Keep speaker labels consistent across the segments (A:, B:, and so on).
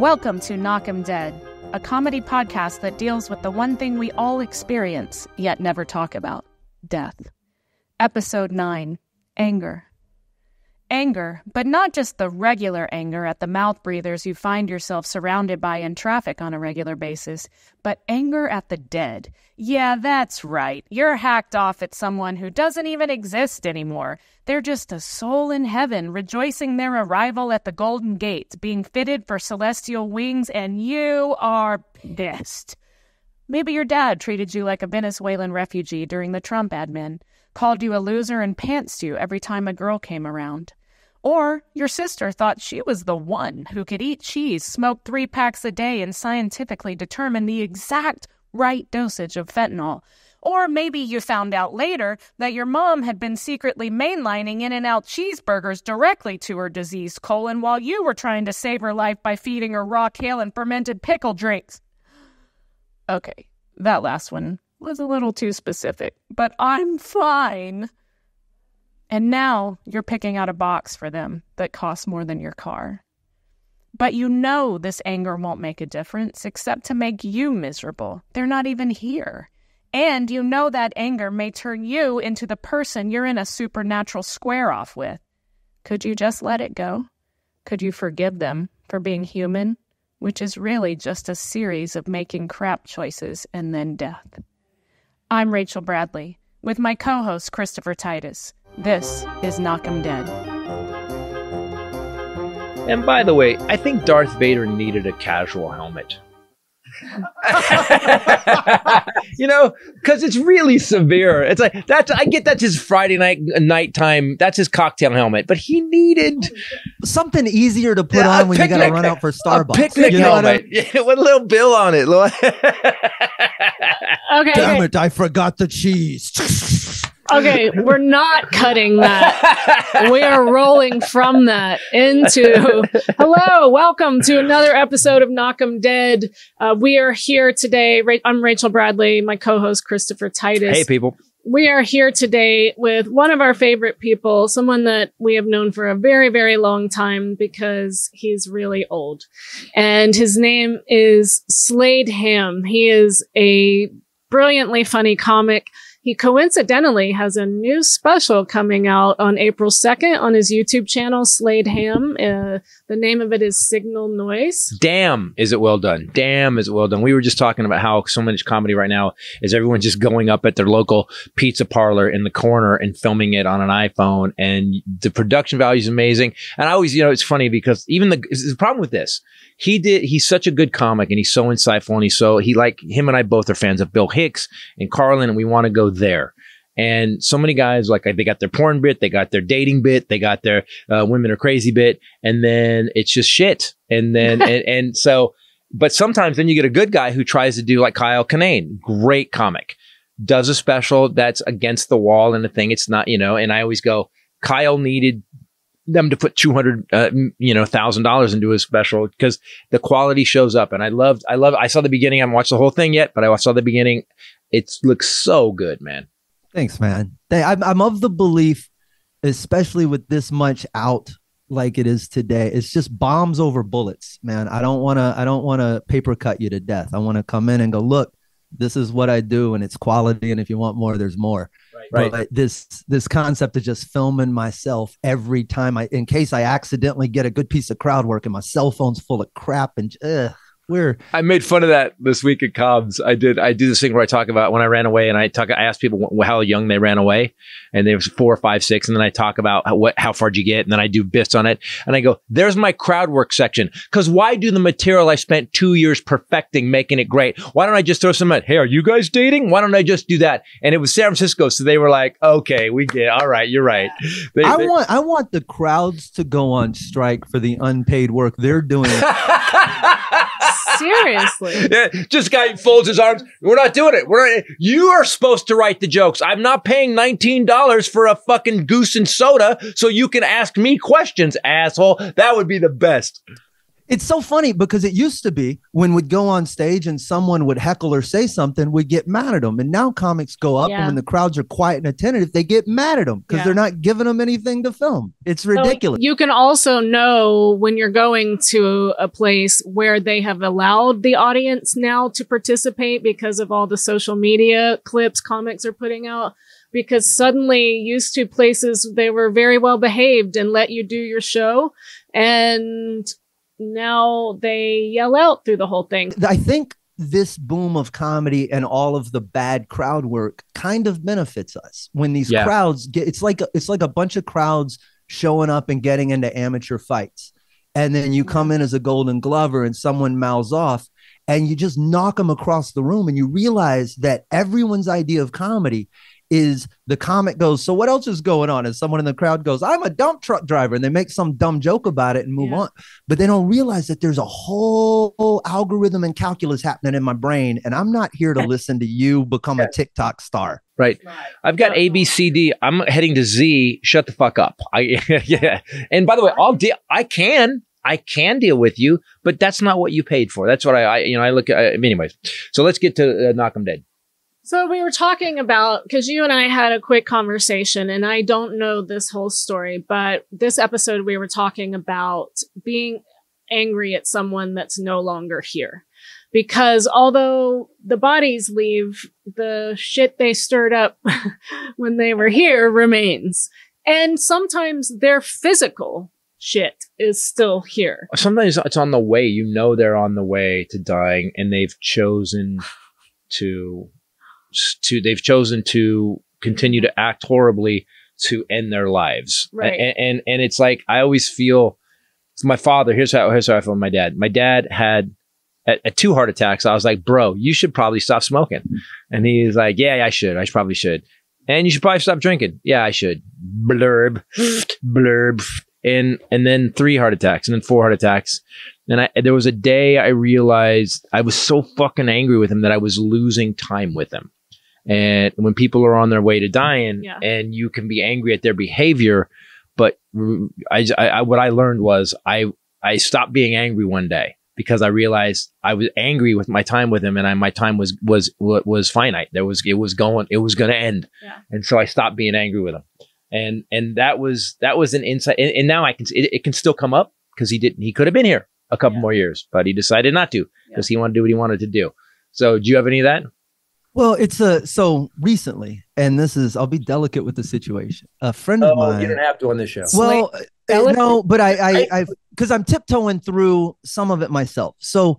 A: Welcome to Knock 'Em Dead, a comedy podcast that deals with the one thing we all experience, yet never talk about, death. Episode 9, Anger. Anger, but not just the regular anger at the mouth breathers you find yourself surrounded by in traffic on a regular basis, but anger at the dead. Yeah, that's right. You're hacked off at someone who doesn't even exist anymore. They're just a soul in heaven, rejoicing their arrival at the Golden Gates, being fitted for celestial wings, and you are pissed. Maybe your dad treated you like a Venezuelan refugee during the Trump admin, called you a loser and pantsed you every time a girl came around. Or your sister thought she was the one who could eat cheese, smoke 3 packs a day, and scientifically determine the exact right dosage of fentanyl. Or maybe you found out later that your mom had been secretly mainlining In-N-Out cheeseburgers directly to her diseased colon while you were trying to save her life by feeding her raw kale and fermented pickle drinks. Okay, that last one was a little too specific, but I'm fine. And now you're picking out a box for them that costs more than your car. But you know this anger won't make a difference except to make you miserable. They're not even here. And you know that anger may turn you into the person you're in a supernatural square-off with. Could you just let it go? Could you forgive them for being human, which is really just a series of making crap choices and then death? I'm Rachel Bradley, with my co-host Christopher Titus. This is Knock 'Em Dead.
B: And by the way, I think Darth Vader needed a casual helmet. You know, because it's really severe. It's like I get that's his Friday nighttime. That's his cocktail helmet, but he needed
C: something easier to put on when you got to run out for Starbucks.
B: A picnic helmet with a little bill on it.
A: Okay.
C: Damn it! I forgot the cheese.
D: Okay, we're not cutting that. We are rolling from that into hello, welcome to another episode of Knock 'Em Dead. We are here today. I'm Rachel Bradley, my co-host Christopher Titus.
B: Hey, people.
D: We are here today with one of our favorite people, someone that we have known for a very, very long time because he's really old. And his name is Slade Ham. He is a brilliantly funny comic. He coincidentally has a new special coming out on April 2nd on his YouTube channel, Slade Ham. The name of it is Signal Noise.
B: Damn, is it well done. Damn, is it well done. We were just talking about how so much comedy right now is everyone just going up at their local pizza parlor in the corner and filming it on an iPhone. And the production value is amazing. And I always, it's funny because even the problem with this, he's such a good comic and he's so insightful and him and I both are fans of Bill Hicks and Carlin, and we want to go there. And so many guys, like they got their porn bit, they got their dating bit, they got their women are crazy bit, and then it's just shit. And then, and so, but sometimes then you get a good guy who tries to do like Kyle Kinane, great comic, does a special that's against the wall and the thing. It's not, and I always go, Kyle needed them to put $1,000 into his special because the quality shows up. And I saw the beginning. I haven't watched the whole thing yet, but I saw the beginning. It looks so good, man.
C: Thanks, man. I'm of the belief, especially with this much out like it is today, it's just bombs over bullets, man. I don't want to paper cut you to death. I want to come in and go, look, this is what I do and it's quality. And if you want more, there's more. Right. But this concept of just filming myself every time in case I accidentally get a good piece of crowd work and my cell phone's full of crap and I
B: made fun of that this week at Cobb's. I do this thing where I talk about when I ran away and I ask people how young they ran away and there was 4, 5, 6. And then I talk about how far did you get? And then I do bits on it. And I go, there's my crowd work section. Cause why do the material I spent 2 years perfecting, making it great? Why don't I just throw some at, hey, are you guys dating? Why don't I just do that? And it was San Francisco. So they were like, okay, we get, all right, you're right.
C: I want the crowds to go on strike for the unpaid work they're doing.
D: Seriously.
B: Yeah, just guy folds his arms. We're not doing it. You are supposed to write the jokes. I'm not paying $19 for a fucking goose and soda so you can ask me questions, asshole. That would be the best.
C: It's so funny because it used to be when we'd go on stage and someone would heckle or say something, we'd get mad at them. And now comics go up and when the crowds are quiet and attentive, they get mad at them because they're not giving them anything to film. It's ridiculous.
D: So you can also know when you're going to a place where they have allowed the audience now to participate because of all the social media clips comics are putting out. Because suddenly used to places, they were very well behaved and let you do your show. And now they yell out through the whole thing.
C: I think this boom of comedy and all of the bad crowd work kind of benefits us when these crowds get, it's like a bunch of crowds showing up and getting into amateur fights. And then you come in as a Golden Glover and someone mouths off and you just knock them across the room and you realize that everyone's idea of comedy is the comic goes, so what else is going on? And someone in the crowd goes, I'm a dump truck driver. And they make some dumb joke about it and move on. But they don't realize that there's a whole algorithm and calculus happening in my brain. And I'm not here to listen to you become a TikTok star.
B: Right. I've got A, B, C, D. I'm heading to Z. Shut the fuck up. And by the way, I can deal with you, but that's not what you paid for. That's what I look at. Anyways, so let's get to Knock 'em Dead.
D: So we were talking about, because you and I had a quick conversation, and I don't know this whole story, but this episode we were talking about being angry at someone that's no longer here. Because although the bodies leave, the shit they stirred up when they were here remains. And sometimes their physical shit is still here.
B: Sometimes it's on the way. You know they're on the way to dying, and they've chosen to continue to act horribly to end their lives.
D: Right.
B: And it's like, I always feel, my father, here's how I feel with my dad. My dad had at 2 heart attacks. I was like, bro, you should probably stop smoking. And he's like, yeah, I should. I probably should. And you should probably stop drinking. Yeah, I should. Blurb, blurb. And then 3 heart attacks and then 4 heart attacks. And there was a day I realized I was so fucking angry with him that I was losing time with him. And when people are on their way to dying and you can be angry at their behavior, but what I learned was I stopped being angry one day because I realized I was angry with my time with him, and my time was finite. It was going to end. Yeah. And so I stopped being angry with him. And that was an insight. And now it can still come up because he could have been here a couple more years, but he decided not to because he wanted to do what he wanted to do. So do you have any of that?
C: Well, so recently, and I'll be delicate with the situation. A friend of mine.
B: You don't have to on this show.
C: Well, no, but I because I'm tiptoeing through some of it myself. So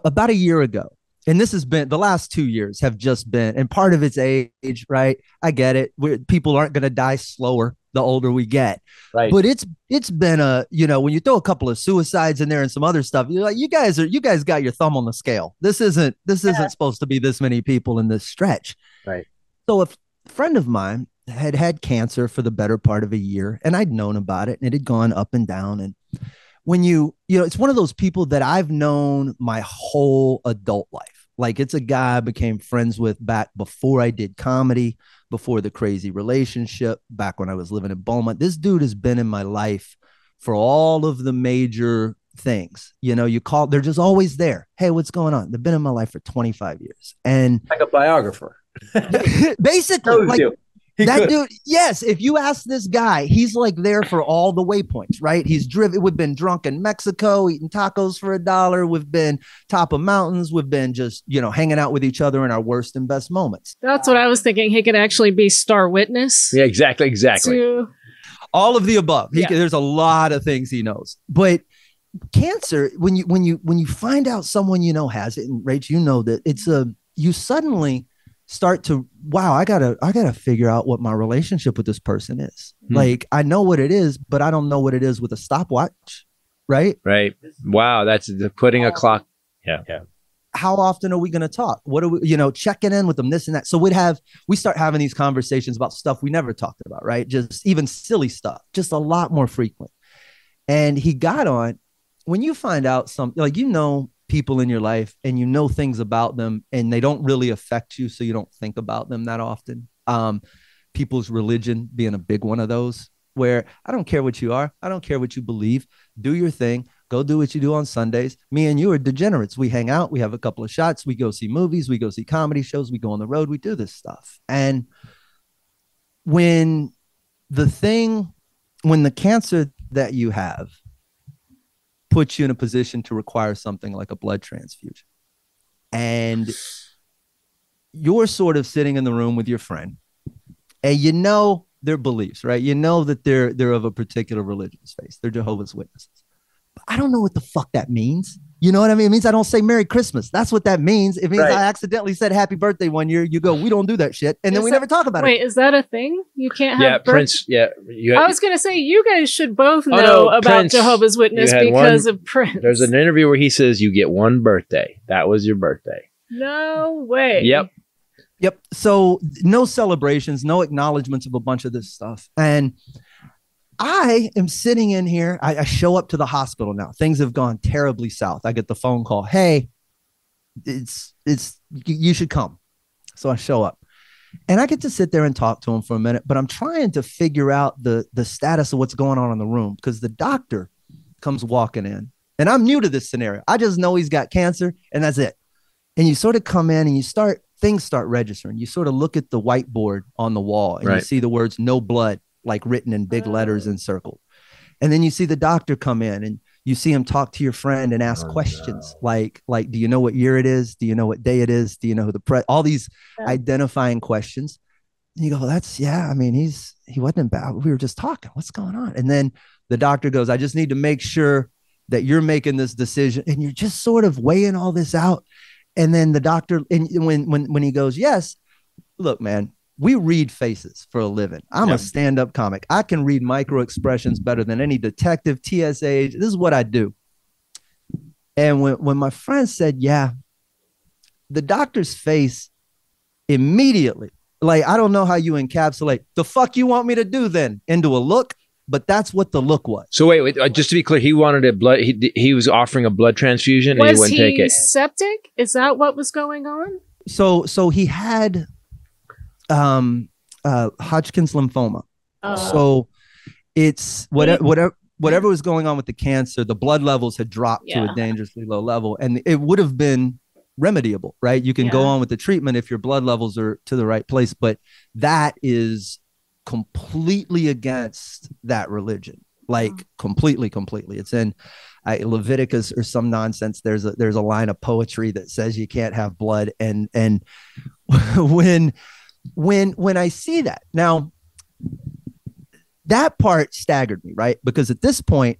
C: about a year ago, and this has been the last 2 years have just been, and part of it's age, right? I get it. People aren't going to die slower the older we get, right? But it's been when you throw a couple of suicides in there and some other stuff, you're like, you guys got your thumb on the scale. This isn't supposed to be this many people in this stretch, right? So a friend of mine had cancer for the better part of a year, and I'd known about it, and it had gone up and down. And when it's one of those people that I've known my whole adult life. Like, it's a guy I became friends with back before I did comedy, before the crazy relationship, back when I was living in Beaumont. This dude has been in my life for all of the major things. They're just always there. Hey, what's going on? They've been in my life for 25 years. And
B: like a biographer.
C: Basically, like, that dude, yes. If you ask this guy, he's like there for all the waypoints, right? We've been drunk in Mexico, eating tacos for $1. We've been top of mountains. We've been just, hanging out with each other in our worst and best moments.
D: That's what I was thinking. He could actually be star witness.
B: Yeah, exactly.
C: All of the above. There's a lot of things he knows. But cancer, when you find out someone has it, and Rach, that you suddenly start to, wow, I gotta figure out what my relationship with this person is. Like, I know what it is, but I don't know what it is with a stopwatch. Right. Wow. That's putting a clock. Yeah. How often are we going to talk? What are we, checking in with them, this and that. So we start having these conversations about stuff we never talked about. Right. Just even silly stuff, just a lot more frequent. And he got on, when you find out something, like, people in your life and things about them and they don't really affect you, so you don't think about them that often. People's religion being a big one of those, where I don't care what you are, I don't care what you believe, do your thing, Go do what you do on Sundays. Me and you are degenerates. We hang out. We have a couple of shots. We go see movies. We go see comedy shows. We go on the road. We do this stuff. And when the cancer that you have puts you in a position to require something like a blood transfusion, and you're sort of sitting in the room with your friend, and you know their beliefs, right? You know that they're of a particular religious faith. They're Jehovah's Witnesses. But I don't know what the fuck that means. You know what I mean? It means I don't say Merry Christmas. That's what that means. It means I accidentally said Happy Birthday one year. You go, we don't do that shit. And then we never talk about it.
D: Wait, is that a thing? You can't have
B: Prince. Yeah.
D: I was going to say, you guys should both know about
B: Prince,
D: Jehovah's Witness because of Prince.
B: There's an interview where he says you get one birthday. That was your birthday.
D: No way.
B: Yep.
C: So no celebrations, no acknowledgments of a bunch of this stuff. And I am sitting in here. I show up to the hospital now. Things have gone terribly south. I get the phone call. Hey, you should come. So I show up and I get to sit there and talk to him for a minute, but I'm trying to figure out the status of what's going on in the room because the doctor comes walking in and I'm new to this scenario. I just know he's got cancer and that's it. And you sort of come in and things start registering. You sort of look at the whiteboard on the wall and you see the words "no blood" like written in big letters and circled. And then you see the doctor come in and you see him talk to your friend and ask questions like, do you know what year it is? Do you know what day it is? Do you know who all these identifying questions. And you go, I mean, he wasn't in bad. We were just talking. What's going on? And then the doctor goes, I just need to make sure that you're making this decision. And you're just sort of weighing all this out. And then the doctor, and when he goes, yes, look, man, we read faces for a living. I'm a stand-up comic. I can read micro expressions better than any detective, TSA. This is what I do. And when my friend said, yeah, the doctor's face immediately, like, I don't know how you encapsulate the fuck you want me to do then into a look, but that's what the look was.
B: So wait, just to be clear, he wanted a blood. He was offering a blood transfusion, and he wouldn't take it.
D: Was he septic? Is that what was going on?
C: So he had Hodgkin's lymphoma. So it's whatever was going on with the cancer, the blood levels had dropped to a dangerously low level, and it would have been remediable, right? You can go on with the treatment if your blood levels are to the right place, but that is completely against that religion, like completely. It's in Leviticus or some nonsense. There's a line of poetry that says you can't have blood, and when I see that now, that part staggered me, right? Because at this point,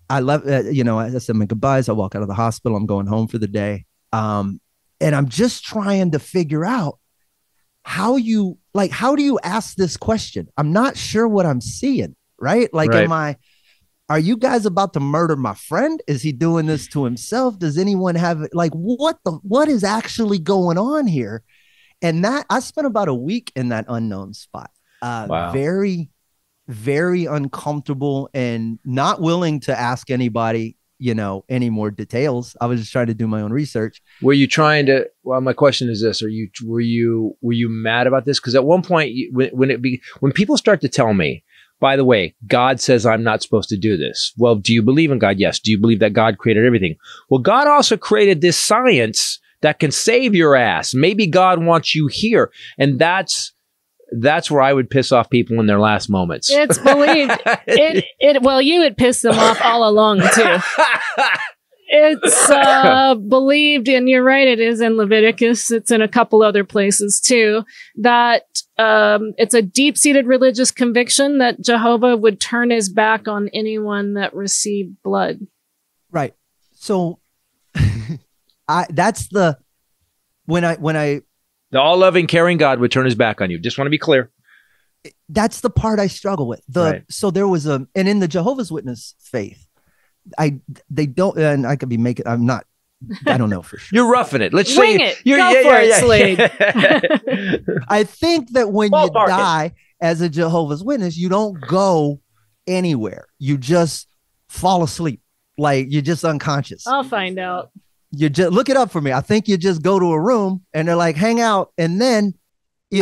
C: I left. I said my goodbyes. I walk out of the hospital. I'm going home for the day, and I'm just trying to figure out how do you ask this question? I'm not sure what I'm seeing, right? Like, are you guys about to murder my friend? Is he doing this to himself? Does anyone have what is actually going on here? And that I spent about a week in that unknown spot. Very, very uncomfortable and not willing to ask anybody, any more details. I was just trying to do my own research.
B: Were you trying to? Well, my question is this: were you mad about this? Because at one point, when people start to tell me, by the way, God says I'm not supposed to do this. Well, do you believe in God? Yes. Do you believe that God created everything? Well, God also created this science that can save your ass. Maybe God wants you here, and that's where I would piss off people in their last moments.
D: It's believed. Well, you would piss them off all along too. It's believed, and you're right, it is in Leviticus. It's in a couple other places too, that it's a deep-seated religious conviction that Jehovah would turn his back on anyone that received blood.
C: Right. So the
B: all-loving, caring God would turn his back on you. Just want to be clear.
C: That's the part I struggle with. So there was and in the Jehovah's Witness faith, they don't, and I could be making, I don't know for sure.
B: You're roughing it. Let's
D: Wing
B: say
D: it. Go for it,
C: Slade. I think that when you die as a Jehovah's Witness, you don't go anywhere. You just fall asleep. Like, you're just unconscious.
D: I'll find out.
C: You just look it up for me. I think you just go to a room and they're like, hang out. And then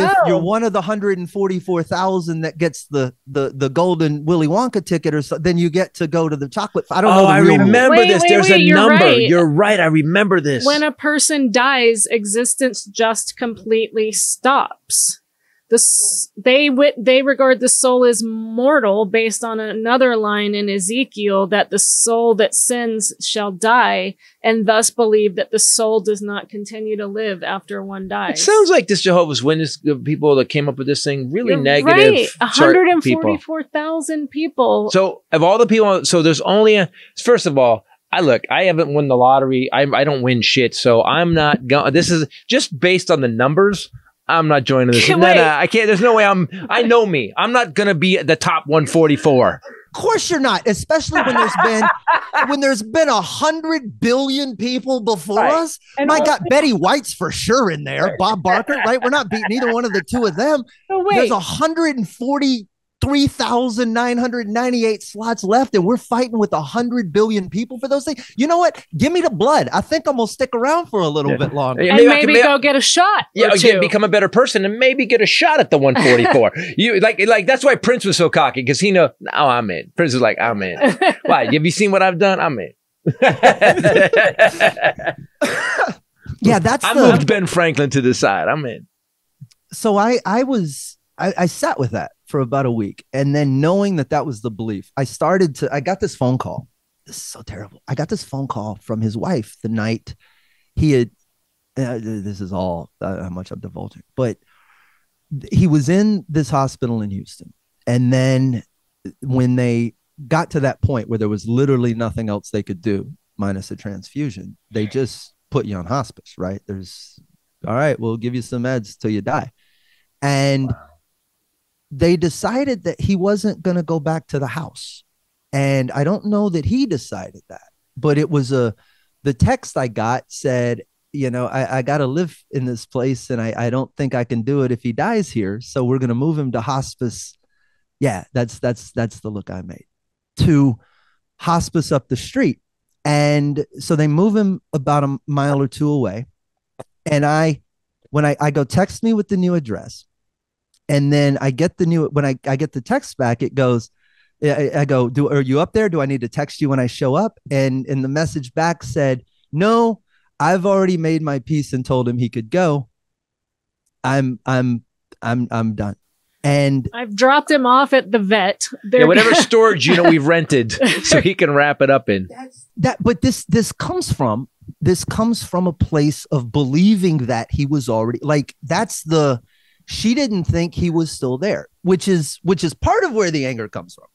C: if you're one of the 144,000 that gets the golden Willy Wonka ticket, or so, then you get to go to the chocolate. I don't know.
B: I remember this. There's a number. Right. You're right. I remember this.
D: When a person dies, existence just completely stops. They regard the soul as mortal based on another line in Ezekiel that the soul that sins shall die, and thus believe that the soul does not continue to live after one dies.
B: It sounds like this Jehovah's Witness people that came up with this thing really negative.
D: Right, 144,000 people.
B: So of all the people, so there's only first of all, I haven't won the lottery. I don't win shit, so I'm not going. This is just based on the numbers. I'm not joining this. No, I can't. There's no way I know me. I'm not going to be at the top 144.
C: Of course you're not, especially when there's been 100 billion people before us. And my God, Betty White's for sure in there. Right. Bob Barker, right? We're not beating either one of the two of them. There's 143,998 slots left, and we're fighting with 100 billion people for those things. You know what? Give me the blood. I think I'm gonna stick around for a little bit longer,
D: and maybe go get a shot.
B: Yeah, become a better person, and maybe get a shot at the 144. You like that's why Prince was so cocky, because he know. Oh, I'm in. Prince is like, I'm in. Why? Have you seen what I've done? I'm in.
C: Yeah,
B: I moved Ben Franklin to the side. I'm in.
C: So I sat with that for about a week. And then knowing that was the belief, I got this phone call. This is so terrible. I got this phone call from his wife the night he had, this is all how much I'm divulging, but he was in this hospital in Houston. And then when they got to that point where there was literally nothing else they could do minus a transfusion, they just put you on hospice, right? All right, we'll give you some meds till you die. And they decided that he wasn't going to go back to the house. And I don't know that he decided that, but it was the text I got said, I got to live in this place, and I don't think I can do it if he dies here. So we're going to move him to hospice. Yeah, that's the look I made. To hospice up the street. And so they move him about a mile or two away. And when I go, text me with the new address. And then I get when I get the text back, it goes, I go, are you up there? Do I need to text you when I show up? And the message back said, no, I've already made my peace and told him he could go. I'm done. And
D: I've dropped him off at the vet.
B: Whatever storage we've rented, so he can wrap it up in.
C: But this comes from a place of believing that he was already she didn't think he was still there, which is part of where the anger comes from.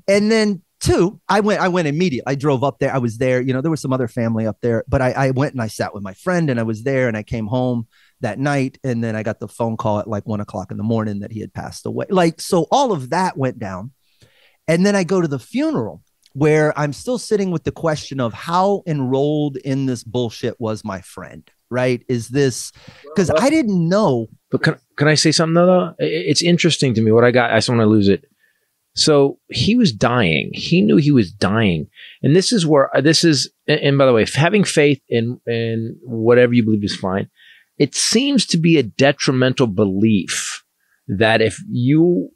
C: And then two, I went immediately. I drove up there. I was there. There was some other family up there, but I went and I sat with my friend, and I was there, and I came home that night. And then I got the phone call at 1:00 in the morning that he had passed away. So all of that went down. And then I go to the funeral, where I'm still sitting with the question of how enrolled in this bullshit was my friend, right? Is this, because I didn't know.
B: But can I say something though? It's interesting to me what I got. I just want to lose it. So he was dying. He knew he was dying. And this is where and by the way, having faith in whatever you believe is fine. It seems to be a detrimental belief that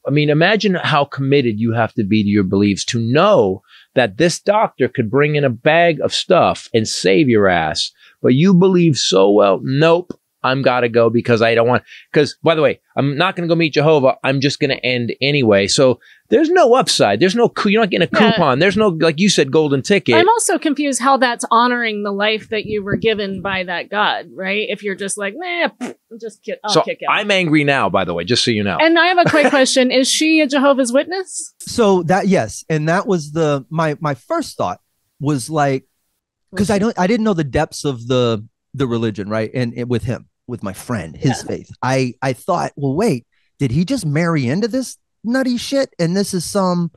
B: imagine how committed you have to be to your beliefs to know that this doctor could bring in a bag of stuff and save your ass. But you believe so well, nope, I'm got to go because I don't want, because by the way, I'm not going to go meet Jehovah. I'm just going to end anyway. So there's no upside. There's no, you're not getting a coupon. There's no, like you said, golden ticket.
D: I'm also confused how that's honoring the life that you were given by that God, right? If you're just like, I'll kick out.
B: I'm angry now, by the way, just so you know.
D: And I have a quick question. Is she a Jehovah's Witness?
C: So yes. And that was my first thought was like, because I didn't know the depths of the religion, right? And with him, with my friend, his faith, I thought, well, wait, did he just marry into this nutty shit? And this is some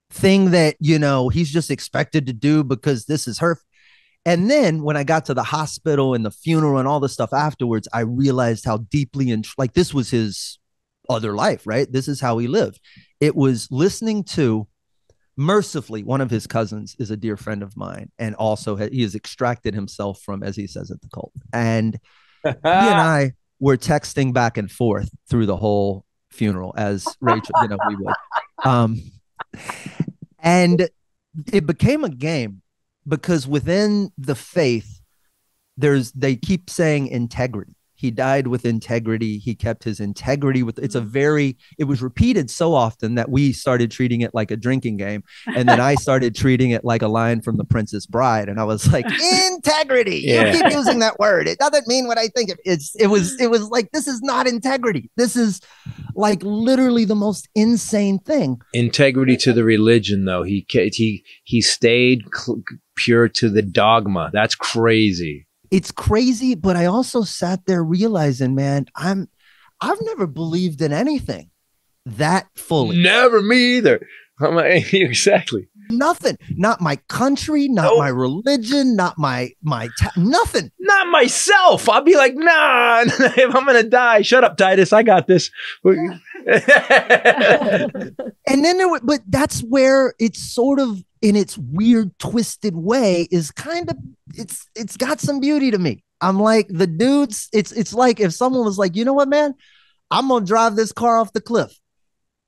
C: thing that, he's just expected to do because this is her. And then when I got to the hospital and the funeral and all the stuff afterwards, I realized how deeply this was his other life, right? This is how he lived. It was listening to, mercifully, one of his cousins is a dear friend of mine, and also he has extracted himself from, as he says, at the cult. And he and I were texting back and forth through the whole funeral, as Rachel, we would. And it became a game because within the faith, they keep saying integrity. He died with integrity. He kept his integrity with, it was repeated so often that we started treating it like a drinking game. And then I started treating it like a line from The Princess Bride. And I was like, integrity. You keep using that word. It doesn't mean what I think. It was like, this is not integrity. This is like literally the most insane thing.
B: Integrity to the religion, though. He stayed pure to the dogma. That's crazy.
C: It's crazy, but I also sat there realizing, man, I've never believed in anything that fully.
B: Never, me either. Exactly.
C: Nothing. Not my country, not my religion, not my nothing.
B: Not myself. I'll be like, nah, if I'm gonna die, shut up, Titus. I got this.
C: And then but that's where it's sort of, in its weird, twisted way, is kind of, it's got some beauty to me. I'm like, the dudes, it's like if someone was like, you know what, man, I'm gonna drive this car off the cliff.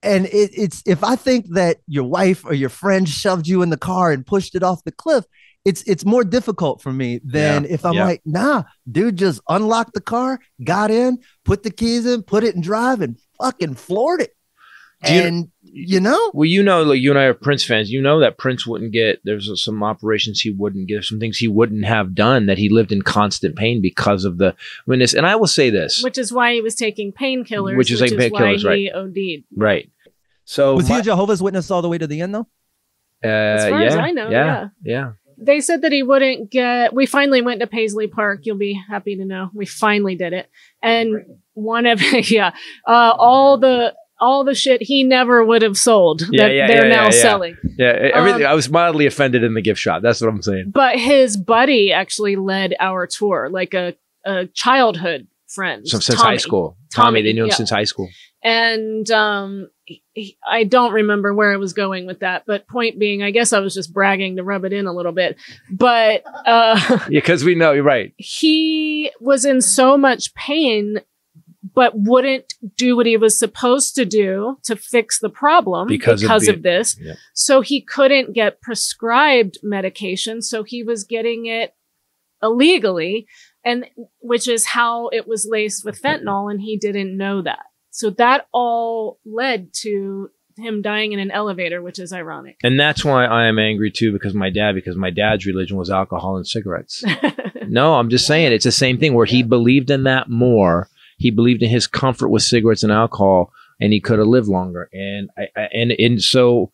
C: And it's if I think that your wife or your friend shoved you in the car and pushed it off the cliff, it's more difficult for me than if I'm like, nah, dude, just unlocked the car, got in, put the keys in, put it in drive, and fucking floored it. Well, you and I are Prince fans. You know that Prince wouldn't get, there's some operations he wouldn't get, some things he wouldn't have done, that he lived in constant pain because of the witness. And I will say this,
D: which is why he was taking painkillers,
B: which is
D: why he OD'd.
B: Right. So
C: was he a Jehovah's Witness all the way to the end, though?
D: As far as I know,
B: yeah.
D: They said that he wouldn't get. We finally went to Paisley Park. You'll be happy to know we finally did it. And one of all the shit he never would have sold that they're now selling.
B: Yeah, everything. I was mildly offended in the gift shop. That's what I'm saying.
D: But his buddy actually led our tour, like a childhood friend.
B: Since high school. Tommy, they knew him since high school.
D: And I don't remember where I was going with that. But point being, I guess I was just bragging to rub it in a little bit. But
B: because we know, you're right.
D: He was in so much pain, but wouldn't do what he was supposed to do to fix the problem because of this. Yeah. So he couldn't get prescribed medication. So he was getting it illegally, and which is how it was laced with fentanyl. And he didn't know that. So that all led to him dying in an elevator, which is ironic.
B: And that's why I am angry too, because my dad's religion was alcohol and cigarettes. No, I'm just saying it's the same thing where he believed in that more. He believed in his comfort with cigarettes and alcohol, and he could have lived longer. And so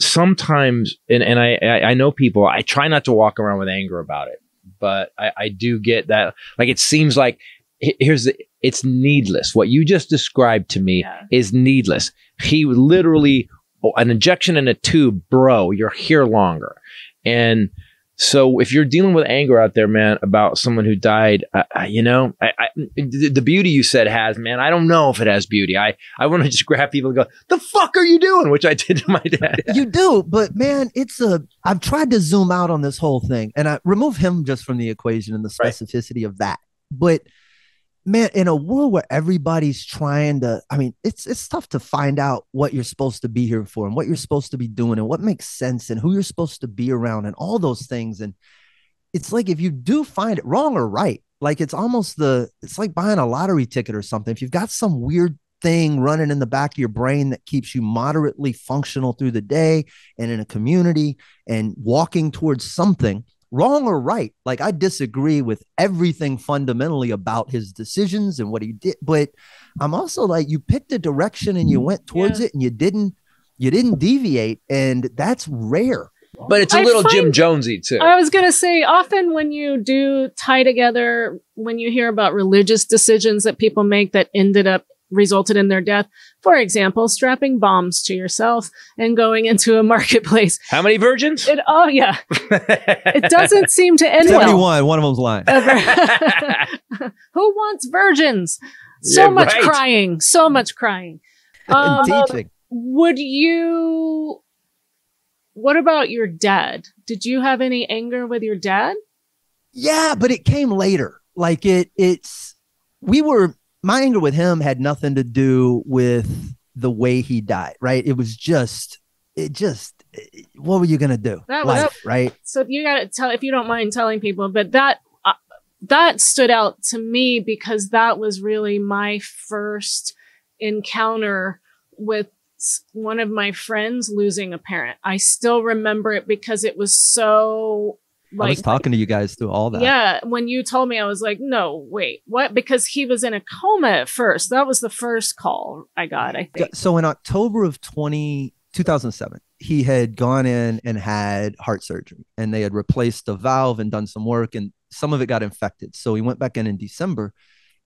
B: sometimes, and I know people, I try not to walk around with anger about it, but I do get that. Like, it seems like it's needless. What you just described to me is needless. He literally, an injection in a tube, bro, you're here longer. And so if you're dealing with anger out there, man, about someone who died, the beauty you said has, man, I don't know if it has beauty. I want to just grab people and go, the fuck are you doing? Which I did to my dad.
C: You do, but man, I've tried to zoom out on this whole thing, and I remove him just from the equation and the specificity of that. But man, in a world where everybody's trying to, it's tough to find out what you're supposed to be here for and what you're supposed to be doing and what makes sense and who you're supposed to be around and all those things. And it's like, if you do find it wrong or right, like it's like buying a lottery ticket or something. If you've got some weird thing running in the back of your brain that keeps you moderately functional through the day and in a community and walking towards something, wrong or right, like I disagree with everything fundamentally about his decisions and what he did, but I'm also like, you picked a direction and you went towards it, and you didn't deviate, and that's rare.
B: But it's a little Jim Jonesy too.
D: I was gonna say, often when you do tie together, when you hear about religious decisions that people make that resulted in their death. For example, strapping bombs to yourself and going into a marketplace.
B: How many virgins?
D: It doesn't seem to end
C: 71,
D: well.
C: one of them's lying.
D: Who wants virgins? So much crying. So much crying.
C: And teaching.
D: What about your dad? Did you have any anger with your dad?
C: Yeah, but it came later. Like my anger with him had nothing to do with the way he died, right? It was just, what were you going to do? Right?
D: So you got to tell, if you don't mind telling people, but that stood out to me because that was really my first encounter with one of my friends losing a parent. I still remember it because it was so
C: I was talking to you guys through all that.
D: Yeah. When you told me, I was like, no, wait, what? Because he was in a coma at first. That was the first call I got, I think.
C: So in October of 2007, he had gone in and had heart surgery, and they had replaced the valve and done some work, and some of it got infected. So he went back in December,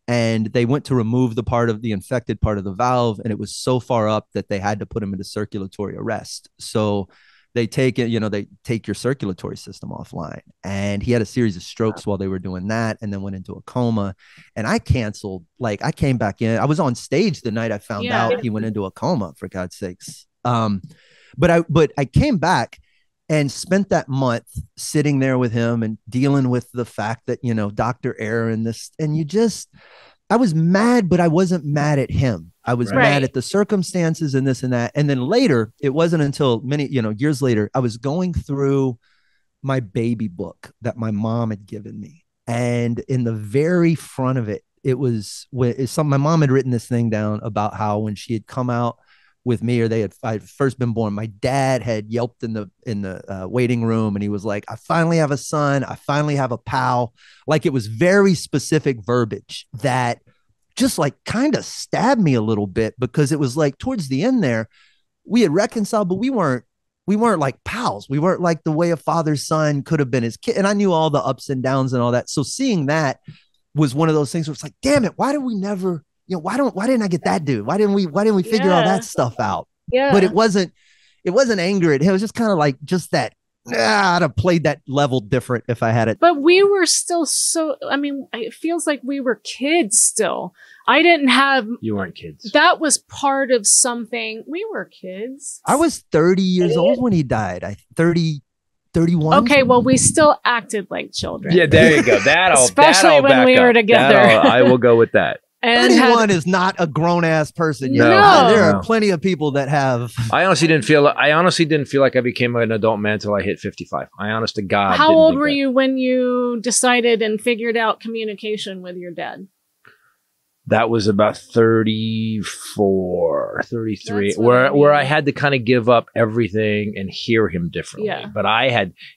C: and they went to remove the infected part of the valve, and it was so far up that they had to put him into circulatory arrest. So they take your circulatory system offline, and he had a series of strokes while they were doing that, and then went into a coma. And I canceled, I came back in. I was on stage the night I found out he went into a coma, for God's sakes. But I came back and spent that month sitting there with him and dealing with the fact that, Dr. Aaron, I was mad, but I wasn't mad at him. I was mad at the circumstances and this and that. And then later, it wasn't until many, years later, I was going through my baby book that my mom had given me. And in the very front of it, it was my mom had written this thing down about how when she had come out with me, or I had first been born, my dad had yelped in the waiting room, and he was like, I finally have a son. I finally have a pal. Like, it was very specific verbiage that just kind of stabbed me a little bit, because it was towards the end there, we had reconciled, but we weren't like pals. We weren't like the way a father's son could have been his kid. And I knew all the ups and downs and all that. So seeing that was one of those things where it's like, damn it, why did we never, why didn't I get that dude? Why didn't we figure all that stuff out?
D: Yeah.
C: But it wasn't anger at him. It was just kind of just that, I'd have played that level different if I had it.
D: But we were still it feels like we were kids still. You
B: weren't kids.
D: That was part of something. We were kids.
C: I was 30 years old when he died. 31.
D: Okay, well, we still acted like children.
B: Yeah, there you go.
D: Especially when we were together.
B: I will go with that.
C: And 31 is not a grown ass person.
D: No.
C: There are plenty of people that have.
B: I honestly didn't feel like I became an adult man until I hit 55. I honest to God.
D: How old were you when you decided and figured out communication with your dad?
B: That was about 34, 33, where I had to kind of give up everything and hear him differently. Yeah. But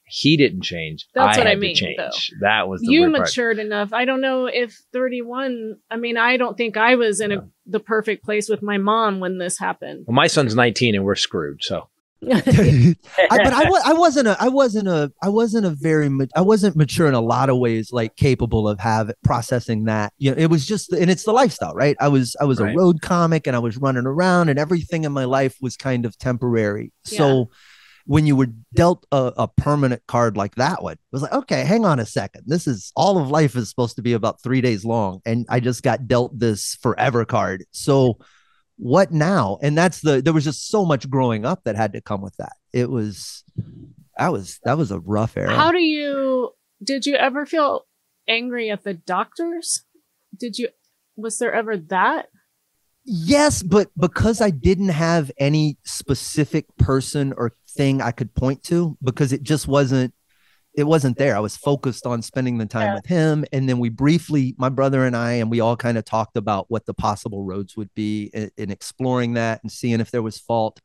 B: he didn't change.
D: That's what I
B: mean,
D: change. Though.
B: That was the
D: you
B: weird
D: matured
B: part.
D: enough. I don't know if 31. I don't think I was in the perfect place with my mom when this happened.
B: Well, my son's 19 and we're screwed. So.
C: I wasn't mature in a lot of ways, capable of processing that. It was just, and it's the lifestyle, right? I was a road comic, and I was running around, and everything in my life was kind of temporary. Yeah. So when you were dealt a permanent card like that one, it was like, okay, hang on a second. This is all of life is supposed to be about 3 days long, and I just got dealt this forever card. So what now? And there was just so much growing up that had to come with that. That was a rough era.
D: Did you ever feel angry at the doctors? Was there ever that?
C: Yes, but because I didn't have any specific person or thing I could point to, because it wasn't there. I was focused on spending the time with him. And then my brother and I, and we all kind of talked about what the possible roads would be in exploring that and seeing if there was fault.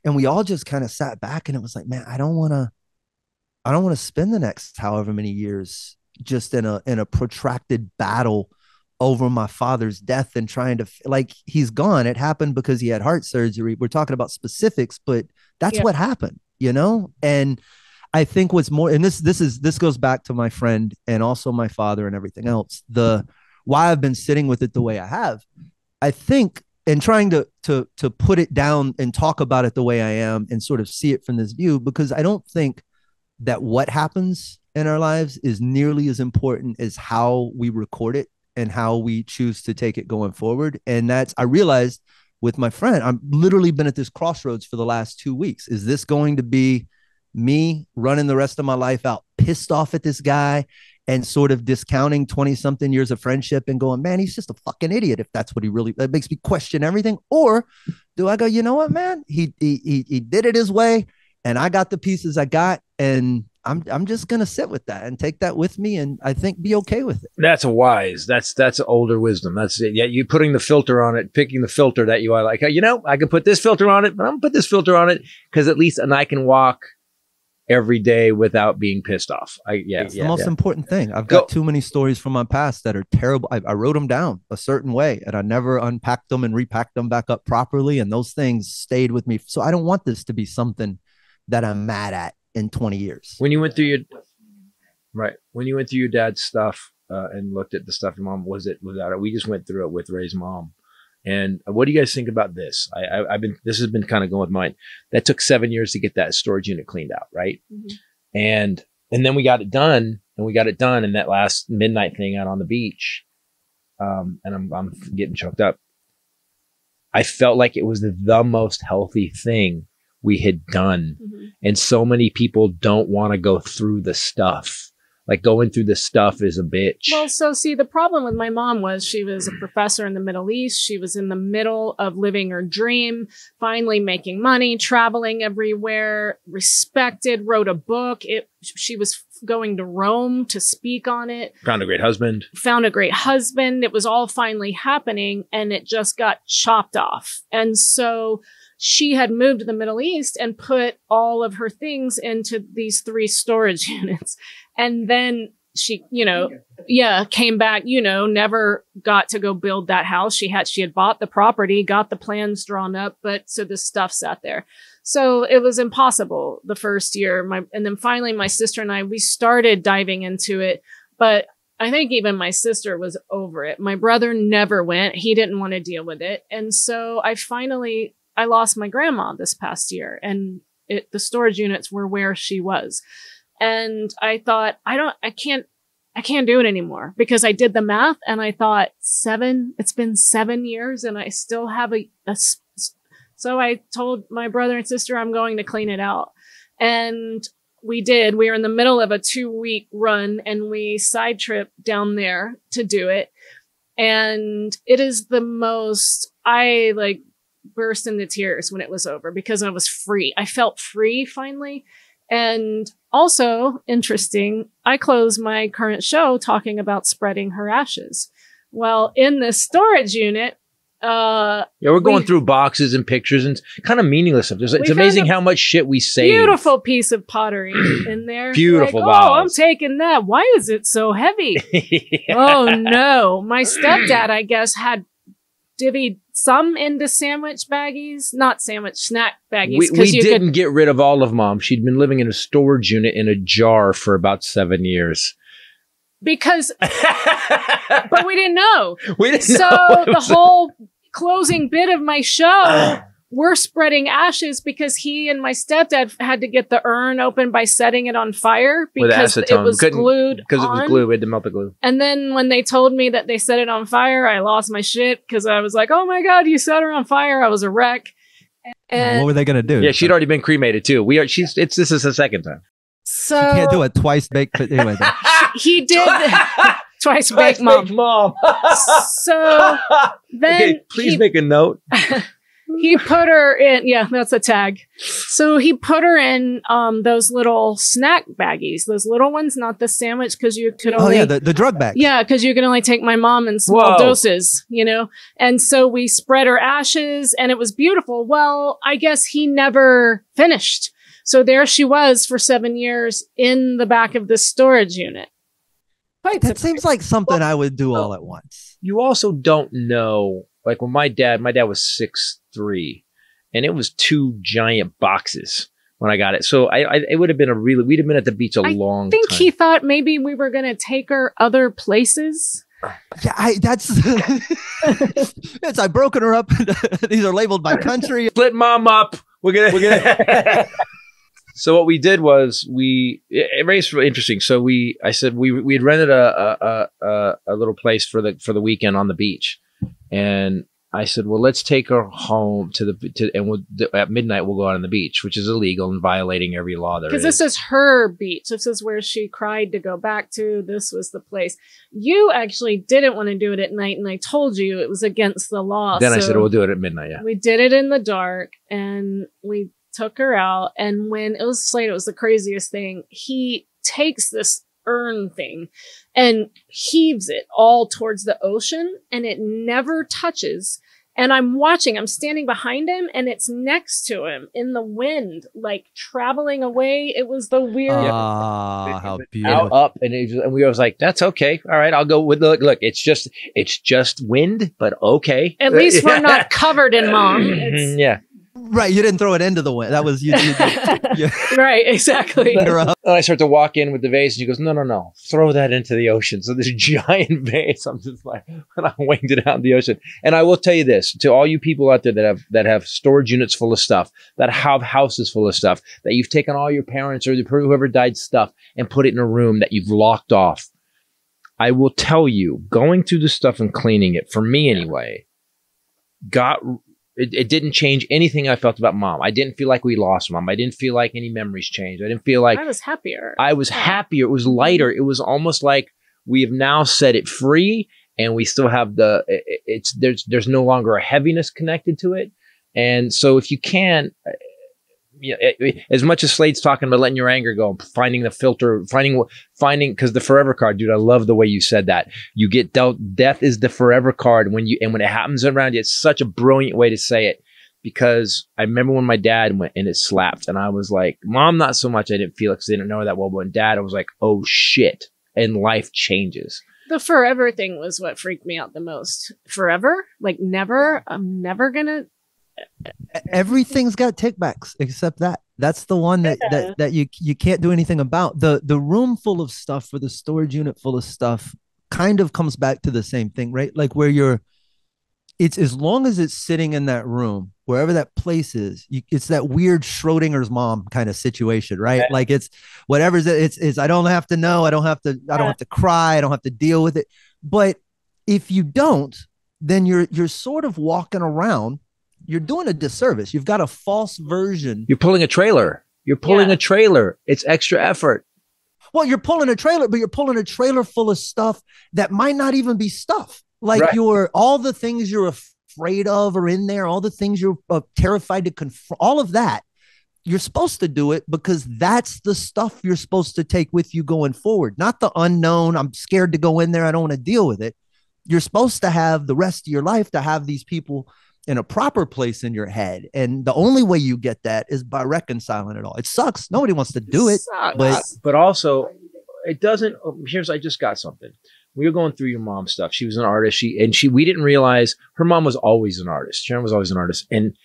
C: And we all just kind of sat back, and it was like, man, I don't want to spend the next however many years just in a protracted battle over my father's death and trying to, he's gone. It happened because he had heart surgery. We're talking about specifics, but that's what happened, and I think what's more, and this goes back to my friend and also my father and everything else, why I've been sitting with it the way I have, I think, and trying to put it down and talk about it the way I am and sort of see it from this view, because I don't think that what happens in our lives is nearly as important as how we record it and how we choose to take it going forward. And I realized with my friend, I've literally been at this crossroads for the last 2 weeks. Is this going to be me running the rest of my life out pissed off at this guy and sort of discounting 20 something years of friendship and going, man, he's just a fucking idiot. If that's what he really, that makes me question everything. Or do I go, you know what, man, he did it his way and I got the pieces I got. And I'm just going to sit with that and take that with me. And I think be okay with it.
B: That's wise. That's older wisdom. That's it. Yeah. You putting the filter on it, picking the filter that you are like, you know, I can put this filter on it, but I'm gonna put this filter on it. Cause at least, and I can walk every day without being pissed off.
C: It's the most important thing. I've got too many stories from my past that are terrible. I wrote them down a certain way and I never unpacked them and repacked them back up properly. And those things stayed with me. So I don't want this to be something that I'm mad at in 20 years.
B: When you went through your dad's stuff and looked at the stuff your mom was without it, we just went through it with Ray's mom. And what do you guys think about this? This has been kind of going with mine. That took 7 years to get that storage unit cleaned out, right? Mm-hmm. And then we got it done, and that last midnight thing out on the beach. And I'm getting choked up. I felt like it was the most healthy thing we had done. Mm-hmm. And so many people don't want to go through the stuff. Like going through the stuff is a bitch.
D: Well, so see, the problem with my mom was she was a professor in the Middle East. She was in the middle of living her dream, finally making money, traveling everywhere, respected, wrote a book. She was going to Rome to speak on it.
B: Found a great husband.
D: It was all finally happening and it just got chopped off. And so she had moved to the Middle East and put all of her things into these 3 storage units. And then she, came back, never got to go build that house. She had bought the property, got the plans drawn up, but so the stuff sat there. So it was impossible the first year. And then finally my sister and I, we started diving into it, but I think even my sister was over it. My brother never went. He didn't want to deal with it. And so I lost my grandma this past year and the storage units were where she was. And I thought, I can't do it anymore because I did the math and I thought it's been 7 years and I still have so I told my brother and sister, I'm going to clean it out. And we did. We were in the middle of a 2-week run and we side tripped down there to do it. And it is I burst into tears when it was over because I was free. I felt free finally. And also interesting, I closed my current show talking about spreading her ashes. Well, in this storage unit,
B: we're going through boxes and pictures and kind of meaningless stuff. It's amazing how much shit we save.
D: Beautiful piece of pottery in there.
B: Beautiful.
D: I'm taking that. Why is it so heavy? Yeah. Oh no. My stepdad, I guess, had divvied some into snack baggies.
B: We didn't get rid of all of Mom. She'd been living in a storage unit in a jar for about 7 years.
D: But we didn't know. So the whole closing bit of my show, we're spreading ashes because he and my stepdad had to get the urn open by setting it on fire because it was glued.
B: Because it was glue, we had to melt the glue.
D: And then when they told me that they set it on fire, I lost my shit because I was like, "Oh my god, you set her on fire!" I was a wreck.
C: And what were they gonna do?
B: Yeah, she'd already been cremated too. This is the second time.
D: So
C: you can't do a twice baked. Anyway,
D: he did. Twice baked mom. So then
B: please make a note.
D: He put her in, that's a tag. So he put her in those little snack baggies, those little ones, not the sandwich, because you could only...
C: the drug bag.
D: Yeah, because you can only take my mom in small doses, And so we spread her ashes, and it was beautiful. Well, I guess he never finished. So there she was for 7 years in the back of this storage unit.
C: That seems like something I would do all at once.
B: You also don't know... Like when my dad was 6'3", and it was 2 giant boxes when I got it. So it would have been we'd have been at the beach a long time. I think
D: he thought maybe we were going to take her other places.
C: Yeah, I've broken her up. These are labeled by country.
B: Split Mom up. We're gonna. So what we did was it was really interesting. So I said we had rented a little place for the weekend on the beach. And I said, well, let's take her home at midnight we'll go out on the beach, which is illegal and violating every law there is.
D: Because this is her beach. This is where she cried to go back to. This was the place. You actually didn't want to do it at night, and I told you it was against the law.
B: Then I said, we'll do it at midnight, yeah.
D: We did it in the dark, and we took her out, and when it was Slade, it was the craziest thing. He takes this urn thing and heaves it all towards the ocean, and it never touches. And I'm standing behind him, and it's next to him in the wind, like traveling away. It was the weirdest.
C: Ah, how beautiful.
B: Up, and we was like, that's okay. All right, I'll go with look, it's just wind, but okay.
D: At least we're not covered in mom.
B: Yeah.
C: Right, you didn't throw it into the wind. That was you.
D: Right, exactly.
B: And I start to walk in with the vase, and she goes, no, throw that into the ocean. So this giant vase, I'm just like, and I winged it out in the ocean. And I will tell you this, to all you people out there that have storage units full of stuff, that have houses full of stuff, that you've taken all your parents or whoever died stuff and put it in a room that you've locked off. I will tell you, going through the stuff and cleaning it, for me anyway, it didn't change anything I felt about mom. I didn't feel like we lost mom. I didn't feel like any memories changed. I didn't feel like...
D: I was happier.
B: I was happier. It was lighter. It was almost like we have now set it free, and we still have there's no longer a heaviness connected to it. And so if you can... as much as Slade's talking about letting your anger go, finding the filter, finding, because the forever card, dude, I love the way you said that. You get dealt, death is the forever card. When it happens around you, it's such a brilliant way to say it. Because I remember when my dad went and it slapped, and I was like, mom, not so much. I didn't feel it because I didn't know her that well. But when dad, I was like, oh shit. And life changes.
D: The forever thing was what freaked me out the most. Forever? Like never? I'm never gonna...
C: Everything's got takebacks except that. That's the one that you can't do anything about. The room full of stuff, or the storage unit full of stuff, kind of comes back to the same thing, right? Like where it's as long as it's sitting in that room, wherever that place is, it's that weird Schrodinger's mom kind of situation, right? Yeah. Like it's whatever's it's I don't have to know, I don't have to cry, I don't have to deal with it. But if you don't, then you're sort of walking around. You're doing a disservice. You've got a false version.
B: You're pulling a trailer. A trailer. It's extra effort.
C: Well, you're pulling a trailer, but you're pulling a trailer full of stuff that might not even be stuff. Like all the things you're afraid of are in there. All the things you're terrified to confront. All of that. You're supposed to do it because that's the stuff you're supposed to take with you going forward. Not the unknown. I'm scared to go in there. I don't want to deal with it. You're supposed to have the rest of your life to have these people in a proper place in your head. And the only way you get that is by reconciling it all. It sucks. Nobody wants to do it.
B: But also it doesn't. I just got something. We were going through your mom's stuff. She was an artist. We didn't realize her mom was always an artist. Sharon was always an artist. And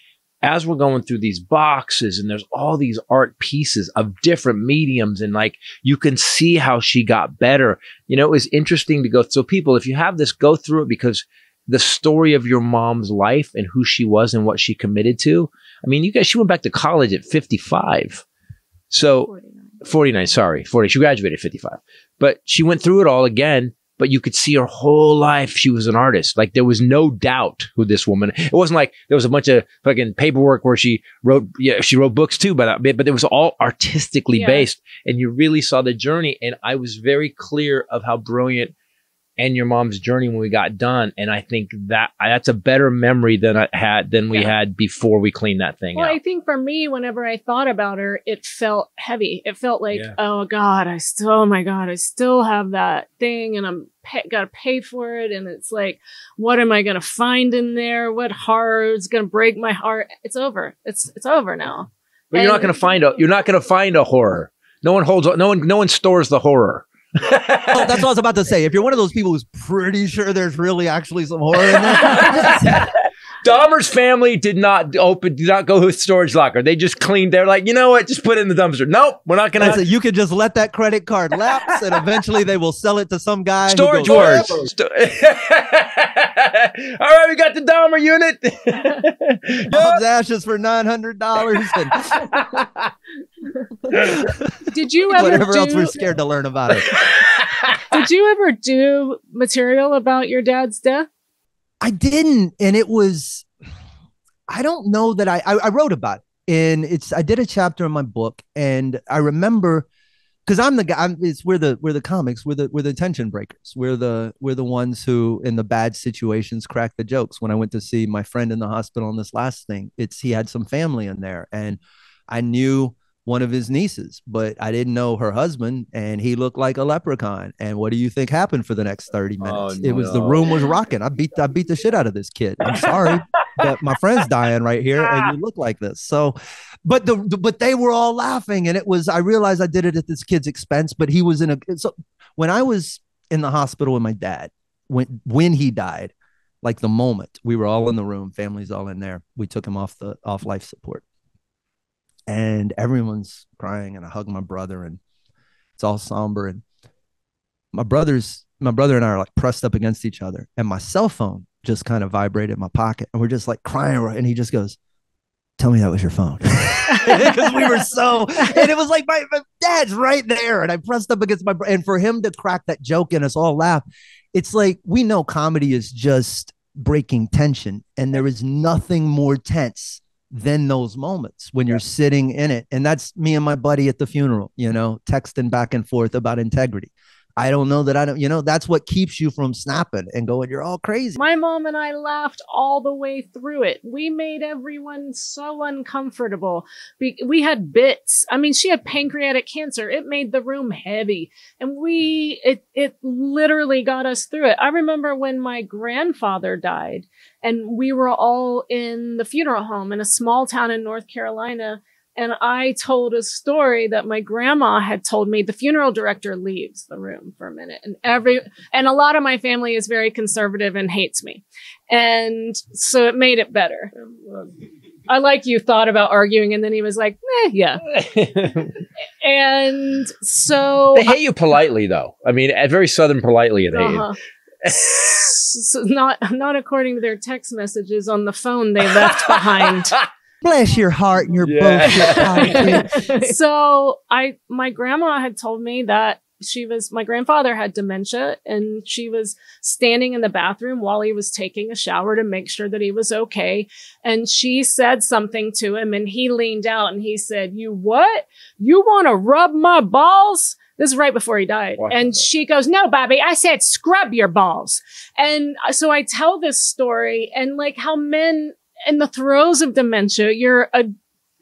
B: as we're going through these boxes, and there's all these art pieces of different mediums, and like you can see how she got better. It was interesting to go. So people, if you have this, go through it, because the story of your mom's life and who she was and what she committed to. I mean, she went back to college at 55. So 49, sorry, 40. She graduated at 55. But she went through it all again, but you could see her whole life she was an artist. Like there was no doubt who this woman. It wasn't like there was a bunch of fucking paperwork where she wrote books too, but it was all artistically based, and you really saw the journey. And I was very clear of how brilliant and your mom's journey when we got done. And I think that's a better memory than we had before we cleaned that thing out.
D: I think for me, whenever I thought about her, it felt heavy. It felt like, oh God, I still have that thing, and I'm got to pay for it. And it's like, what am I going to find in there? What horror is going to break my heart? It's over. It's over now.
B: But you're not going to find a horror. No one stores the horror.
C: That's what I was about to say. If you're one of those people who's pretty sure there's really actually some horror in there.
B: Dahmer's family did not go with storage locker. They just cleaned. They're like, you know what? Just put it in the dumpster. Nope, we're not going to.
C: You could just let that credit card lapse, and eventually they will sell it to some guy.
B: Storage wars. All right, we got the Dahmer unit.
C: Bob's ashes for $900.
D: Did you ever
C: whatever else we're scared to learn about it?
D: Did you ever do material about your dad's death?
C: I didn't. And it was, I don't know that I wrote about it. And I did a chapter in my book, and I remember, because I'm the guy. We're the comics. We're the tension breakers. We're the ones who, in the bad situations, crack the jokes. When I went to see my friend in the hospital on this last thing, he had some family in there, and I knew one of his nieces, but I didn't know her husband, and he looked like a leprechaun. And what do you think happened for the next 30 minutes?
B: No.
C: It was, the room was rocking. I beat the shit out of this kid. I'm sorry, but my friend's dying right here, and you look like this. So, but they were all laughing, and I realized I did it at this kid's expense, but he was so when I was in the hospital with my dad, when he died, like the moment we were all in the room, family's all in there, we took him off life support. And everyone's crying, and I hug my brother, and it's all somber. And my brother and I are like pressed up against each other, and my cell phone just kind of vibrated in my pocket, and we're just like crying. And he just goes, "Tell me that was your phone." Because we were and it was like my dad's right there, and I pressed up against and for him to crack that joke and us all laugh, it's like, we know comedy is just breaking tension, and there is nothing more tense than those moments when you're sitting in it. And that's me and my buddy at the funeral, texting back and forth about integrity. I don't know that that's what keeps you from snapping and going, you're all crazy.
D: My mom and I laughed all the way through it. We made everyone so uncomfortable. We had bits. I mean, she had pancreatic cancer. It made the room heavy, and it literally got us through it. I remember when my grandfather died, and we were all in the funeral home in a small town in North Carolina. And I told a story that my grandma had told me. The funeral director leaves the room for a minute, and a lot of my family is very conservative and hates me. And so it made it better. I like you thought about arguing, and then he was like, yeah. And so
B: they hate you politely, though. I mean, very Southern politely, they hate you.
D: So not according to their text messages on the phone they left behind.
C: Bless your heart and your bullshit politics.
D: So my grandma had told me that my grandfather had dementia, and she was standing in the bathroom while he was taking a shower to make sure that he was okay. And she said something to him, and he leaned out and he said, "You what? You want to rub my balls?" This is right before he died. And she goes, "No, Bobby, I said scrub your balls." And so I tell this story, and like how men in the throes of dementia, you're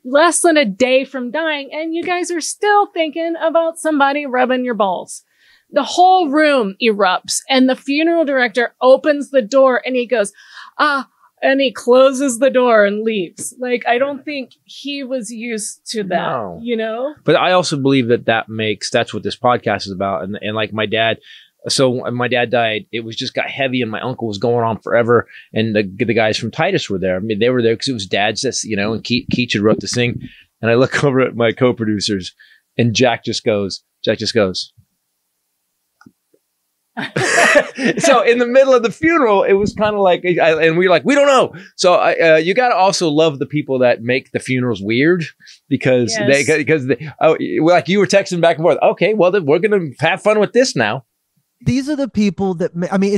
D: less than a day from dying, and you guys are still thinking about somebody rubbing your balls. The whole room erupts, and the funeral director opens the door, and he goes, and he closes the door and leaves. Like, I don't think he was used to that,
B: But I also believe that's what this podcast is about. And like my dad, so when my dad died, it was just got heavy, and my uncle was going on forever. And the guys from Titus were there. I mean, they were there because it was Dad's, and Keach had wrote this thing. And I look over at my co-producers, and Jack just goes. So in the middle of the funeral, it was kind of like, and we were like, we don't know. So you got to also love the people that make the funerals weird, because like you were texting back and forth. Okay, well, then we're going to have fun with this now.
C: These are the people that, I mean,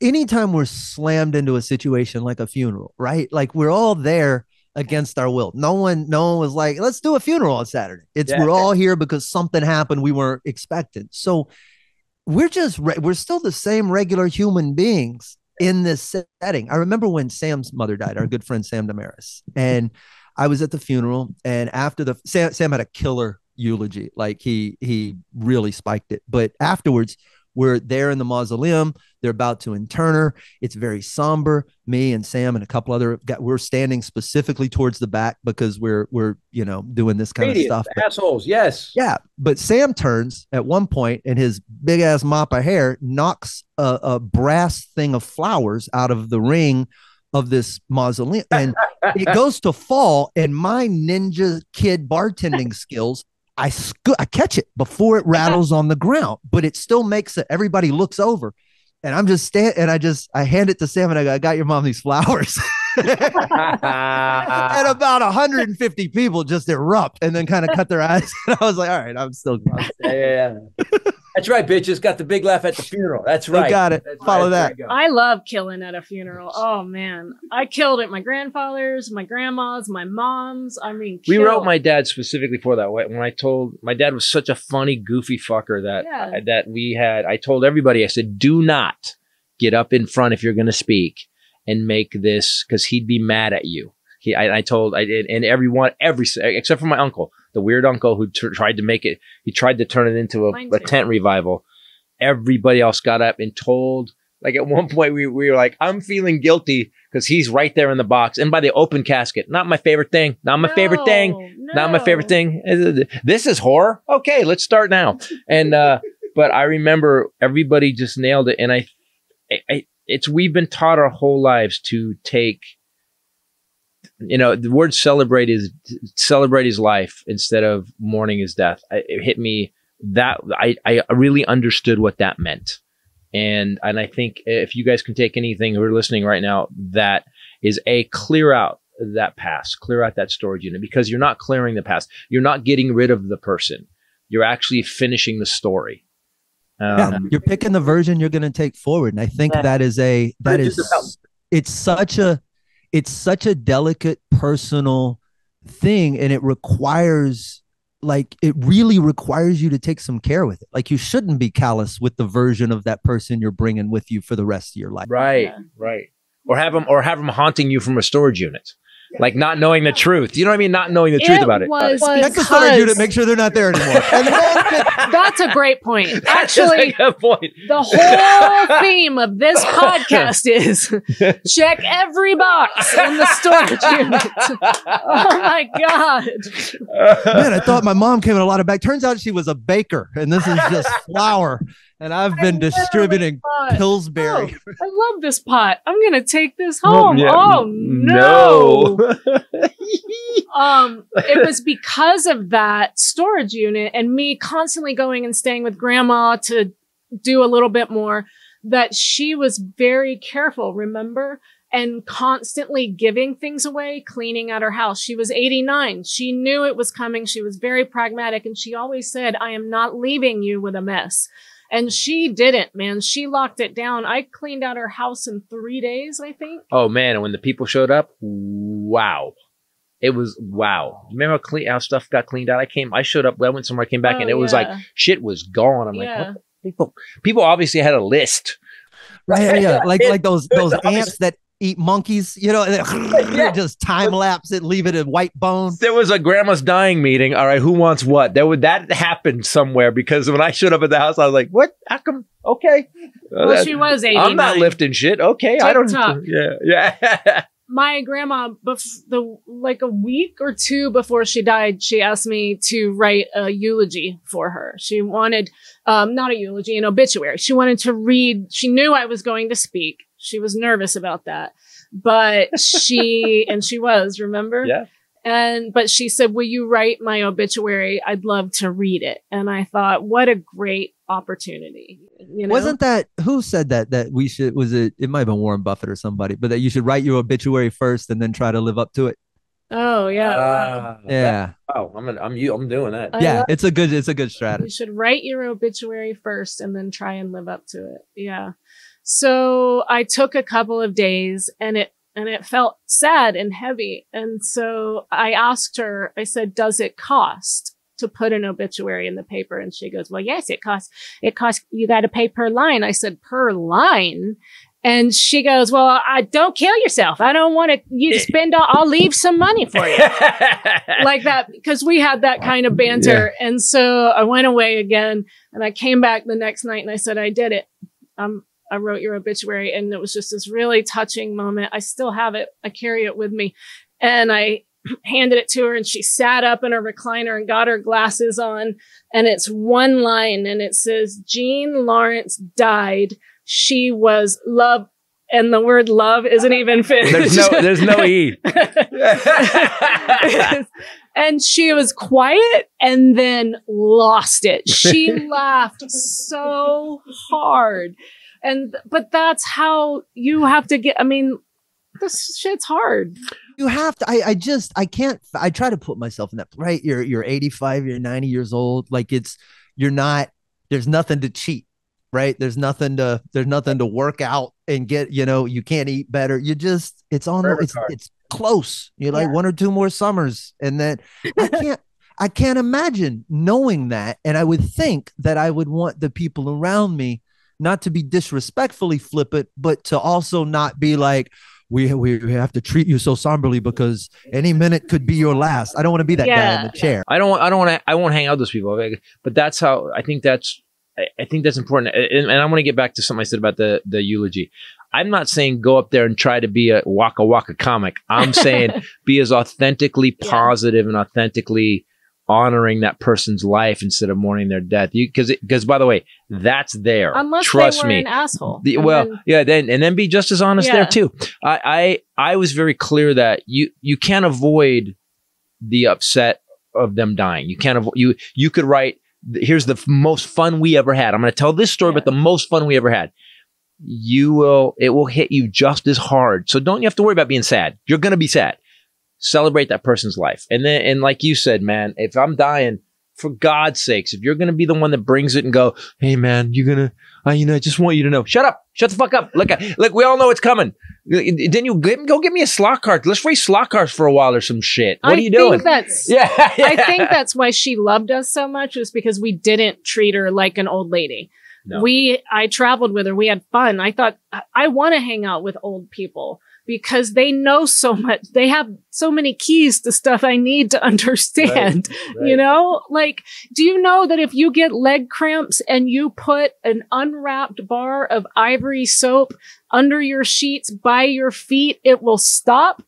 C: anytime we're slammed into a situation like a funeral, right? Like, we're all there against our will. No one was like, let's do a funeral on Saturday. We're all here because something happened we weren't expecting. So we're still the same regular human beings in this setting. I remember when Sam's mother died, our good friend Sam Damaris, and I was at the funeral, and after Sam had a killer eulogy. Like, he really spiked it. But afterwards, we're there in the mausoleum. They're about to intern her. It's very somber. Me and Sam and a couple other guys, we're standing specifically towards the back because we're doing this kind of stuff.
B: Assholes, yes.
C: Yeah. But Sam turns at one point, and his big ass mop of hair knocks a brass thing of flowers out of the ring of this mausoleum, and it goes to fall. And my ninja kid bartending skills, I catch it before it rattles on the ground, but it still makes it. Everybody looks over, and I'm just and I hand it to Sam, and I go, "I got your mom these flowers." And about 150 people just erupt and then kind of cut their eyes. And I was like, all right, I'm still.
B: Yeah. That's right, bitches. Got the big laugh at the funeral. That's right.
C: You got it.
B: That's
C: Follow
B: right.
C: that.
D: I love killing at a funeral. Oh man, I killed at my grandfather's, my grandma's, my mom's. I mean,
B: We
D: killed.
B: wrote my dad specifically for that. When I told my dad was such a funny, goofy fucker that I told everybody, I said, do not get up in front if you're going to speak and make this, because he'd be mad at you. And everyone, except for my uncle, the weird uncle who tried to make it, he tried to turn it into a tent revival. Everybody else got up and told, like at one point we were like, I'm feeling guilty because he's right there in the box. And by the open casket, not my favorite thing, not my favorite thing. This is horror. Okay, let's start now. And, but I remember everybody just nailed it. And we've been taught our whole lives to take, the word celebrate his life instead of mourning his death. It hit me that I really understood what that meant. And I think if you guys can take anything who are listening right now, that is clear out that past, clear out that storage unit, because you're not clearing the past. You're not getting rid of the person. You're actually finishing the story.
C: You're picking the version you're going to take forward. And I think it's such a delicate personal thing. And it really requires you to take some care with it. Like you shouldn't be callous with the version of that person you're bringing with you for the rest of your life.
B: Right. Or have them haunting you from a storage unit. Like not knowing the truth. You know what I mean? Not knowing the truth about it.
C: Check the storage unit, make sure they're not there anymore.
D: That's a great point. Actually,
B: a good point.
D: The whole theme of this podcast is check every box in the storage unit. Oh my God.
C: Man, I thought my mom came in a lot of bag. Turns out she was a baker and this is just flour. And I've been distributing Pillsbury.
D: Oh, I love this pot. I'm going to take this home.
B: No.
D: It was because of that storage unit and me constantly going and staying with grandma to do a little bit more that she was very careful, remember? And constantly giving things away, cleaning out her house. She was 89. She knew it was coming. She was very pragmatic. And she always said, I am not leaving you with a mess. And she didn't, man. She locked it down. I cleaned out her house in 3 days, I think.
B: Oh, man. And when the people showed up, wow. It was wow. Remember how stuff got cleaned out? I showed up, I went somewhere, I came back, and it was like shit was gone. I'm like, what? People obviously had a list.
C: Right. Yeah. Like those ants that eat monkeys, just time lapse it, leave it in white bone.
B: There was a grandma's dying meeting. All right, who wants what? That happened somewhere because when I showed up at the house, I was like, what? How come? Okay.
D: Well, she was 89.
B: I'm not lifting shit. Okay.
D: TikTok.
B: I don't. Yeah.
D: My grandma, like a week or two before she died, she asked me to write a eulogy for her. She wanted, not a eulogy, an obituary. She wanted to read. She knew I was going to speak. She was nervous about that, but she was, remember?
B: Yeah.
D: But she said, will you write my obituary? I'd love to read it. And I thought, what a great opportunity.
C: Wasn't that, who said that we should, it might've been Warren Buffett or somebody, but that you should write your obituary first and then try to live up to it.
D: Oh yeah.
C: Yeah.
B: I'm doing that.
C: Yeah. It's a good strategy.
D: You should write your obituary first and then try and live up to it. Yeah. So I took a couple of days and it felt sad and heavy. And so I asked her, I said, does it cost to put an obituary in the paper? And she goes, well, yes, it costs, you got to pay per line. I said, per line? And she goes, well, don't kill yourself. I don't want you to spend I'll leave some money for you. Like that, because we had that kind of banter. Yeah. And so I went away again and I came back the next night and I said, I did it. I wrote your obituary, and it was just this really touching moment. I still have it. I carry it with me. And I handed it to her and she sat up in her recliner and got her glasses on. And it's one line and it says, Jean Lawrence died. She was love. And the word love isn't even finished.
B: There's no E.
D: And she was quiet and then lost it. She laughed so hard. But that's how you have to get, this shit's hard.
C: You have to, I can't, I try to put myself in that, right? You're 85, you're 90 years old. Like you're not There's nothing to cheat, right? There's nothing to work out and get, you can't eat better. It's close. You're like 1 or 2 more summers. And then I can't imagine knowing that. And I would think that I would want the people around me not to be disrespectfully flippant, but to also not be like, we have to treat you so somberly because any minute could be your last. I don't want to be that guy in the chair.
B: I won't hang out with those people. But that's how I think that's important. And I want to get back to something I said about the eulogy. I'm not saying go up there and try to be a waka comic. I'm saying be as authentically positive and authentically honoring that person's life instead of mourning their death. Because by the way, that's there.
D: Unless
B: Trust
D: they were
B: me.
D: an asshole.
B: Then be just as honest there too. I was very clear that you can't avoid the upset of them dying. You can't avoid you could write, here's the most fun we ever had. I'm going to tell this story about the most fun we ever had. It will hit you just as hard. So don't you have to worry about being sad. You're going to be sad. Celebrate that person's life. And like you said, man, if I'm dying, for God's sakes, if you're going to be the one that brings it and go, hey man, you're going to, I just want you to know, shut up, shut the fuck up. Look, we all know it's coming. Didn't you go get me a slot card? Let's race slot cars for a while or some shit. What are you doing?
D: I think that's why she loved us so much, was because we didn't treat her like an old lady. No. I traveled with her. We had fun. I thought I want to hang out with old people because they know so much. They have so many keys to stuff I need to understand, right. Like, do you know that if you get leg cramps and you put an unwrapped bar of Ivory soap under your sheets by your feet, it will stop?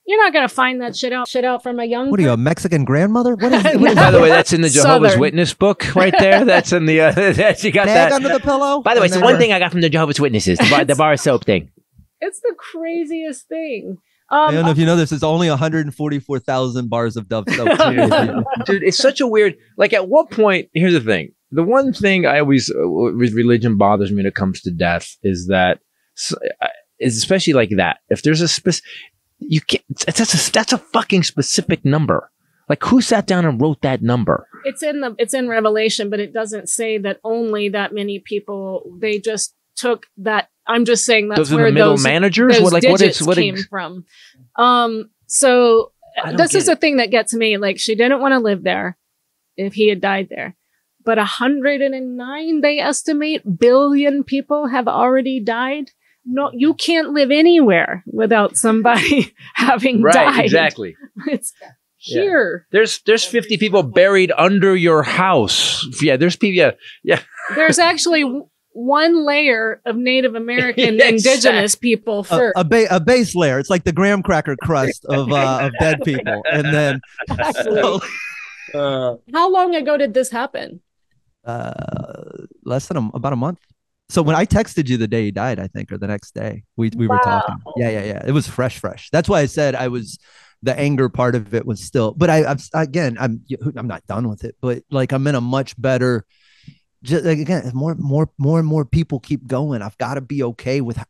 D: You're not going to find that shit out from a young.
C: What are you, a Mexican grandmother? What is
B: By the way, that's in the Jehovah's Witness book right there. That's in the, you got that
C: under the pillow.
B: By the way, it's the one thing I got from the Jehovah's Witnesses, the bar of soap thing.
D: It's the craziest thing.
C: I don't know if you know this. It's only 144,000 bars of Dove soap.
B: Dude, it's such a weird, like at what point, here's the thing. The one thing I always, with religion bothers me when it comes to death is that, is especially like that. If there's a you can't, that's a fucking specific number. Like who sat down and wrote that number?
D: It's in Revelation, but it doesn't say that only that many people, they just took that. I'm just saying that's
B: those
D: where
B: are the middle
D: those
B: managers
D: digits came from. So this is the thing that gets me. Like, she didn't want to live there if he had died there. But 109, they estimate, billion people have already died. No, you can't live anywhere without somebody having died.
B: Right, exactly.
D: It's here.
B: Yeah. There's 50 people buried under your house. Yeah, there's people. Yeah.
D: There's actually one layer of Native American indigenous people first.
C: A base layer. It's like the graham cracker crust of dead people. And then
D: how long ago did this happen?
C: Less than about a month. So when I texted you the day he died, I think, or the next day, we were talking. Yeah. It was fresh. That's why I said the anger part of it was still, but I'm not done with it, but like I'm in a much better, just like, again, more and more people keep going. I've got to be okay with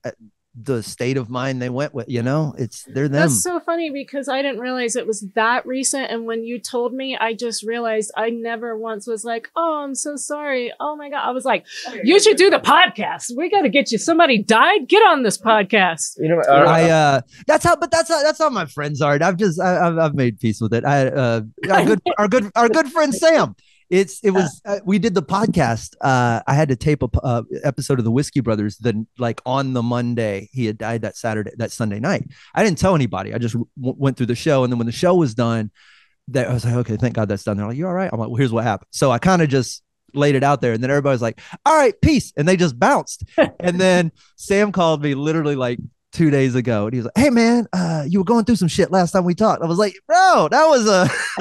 C: the state of mind they went with, they're them.
D: That's so funny because I didn't realize it was that recent. And when you told me, I just realized I never once was like, oh, I'm so sorry. Oh my God. I was like, you should do the podcast. We got to get you. Somebody died. Get on this podcast.
C: That's how my friends are. I've made peace with it. Our good friend Sam. We did the podcast. I had to tape a episode of the Whiskey Brothers. Then, like on the Monday, he had died that Sunday night. I didn't tell anybody. I just went through the show, and then when the show was done, I was like, okay, thank God that's done. They're like, you all right? I'm like, well, here's what happened. So I kind of just laid it out there, and then everybody was like, all right, peace, and they just bounced. And then Sam called me literally like 2 days ago, and he was like, hey man, you were going through some shit last time we talked. I was like, bro, that was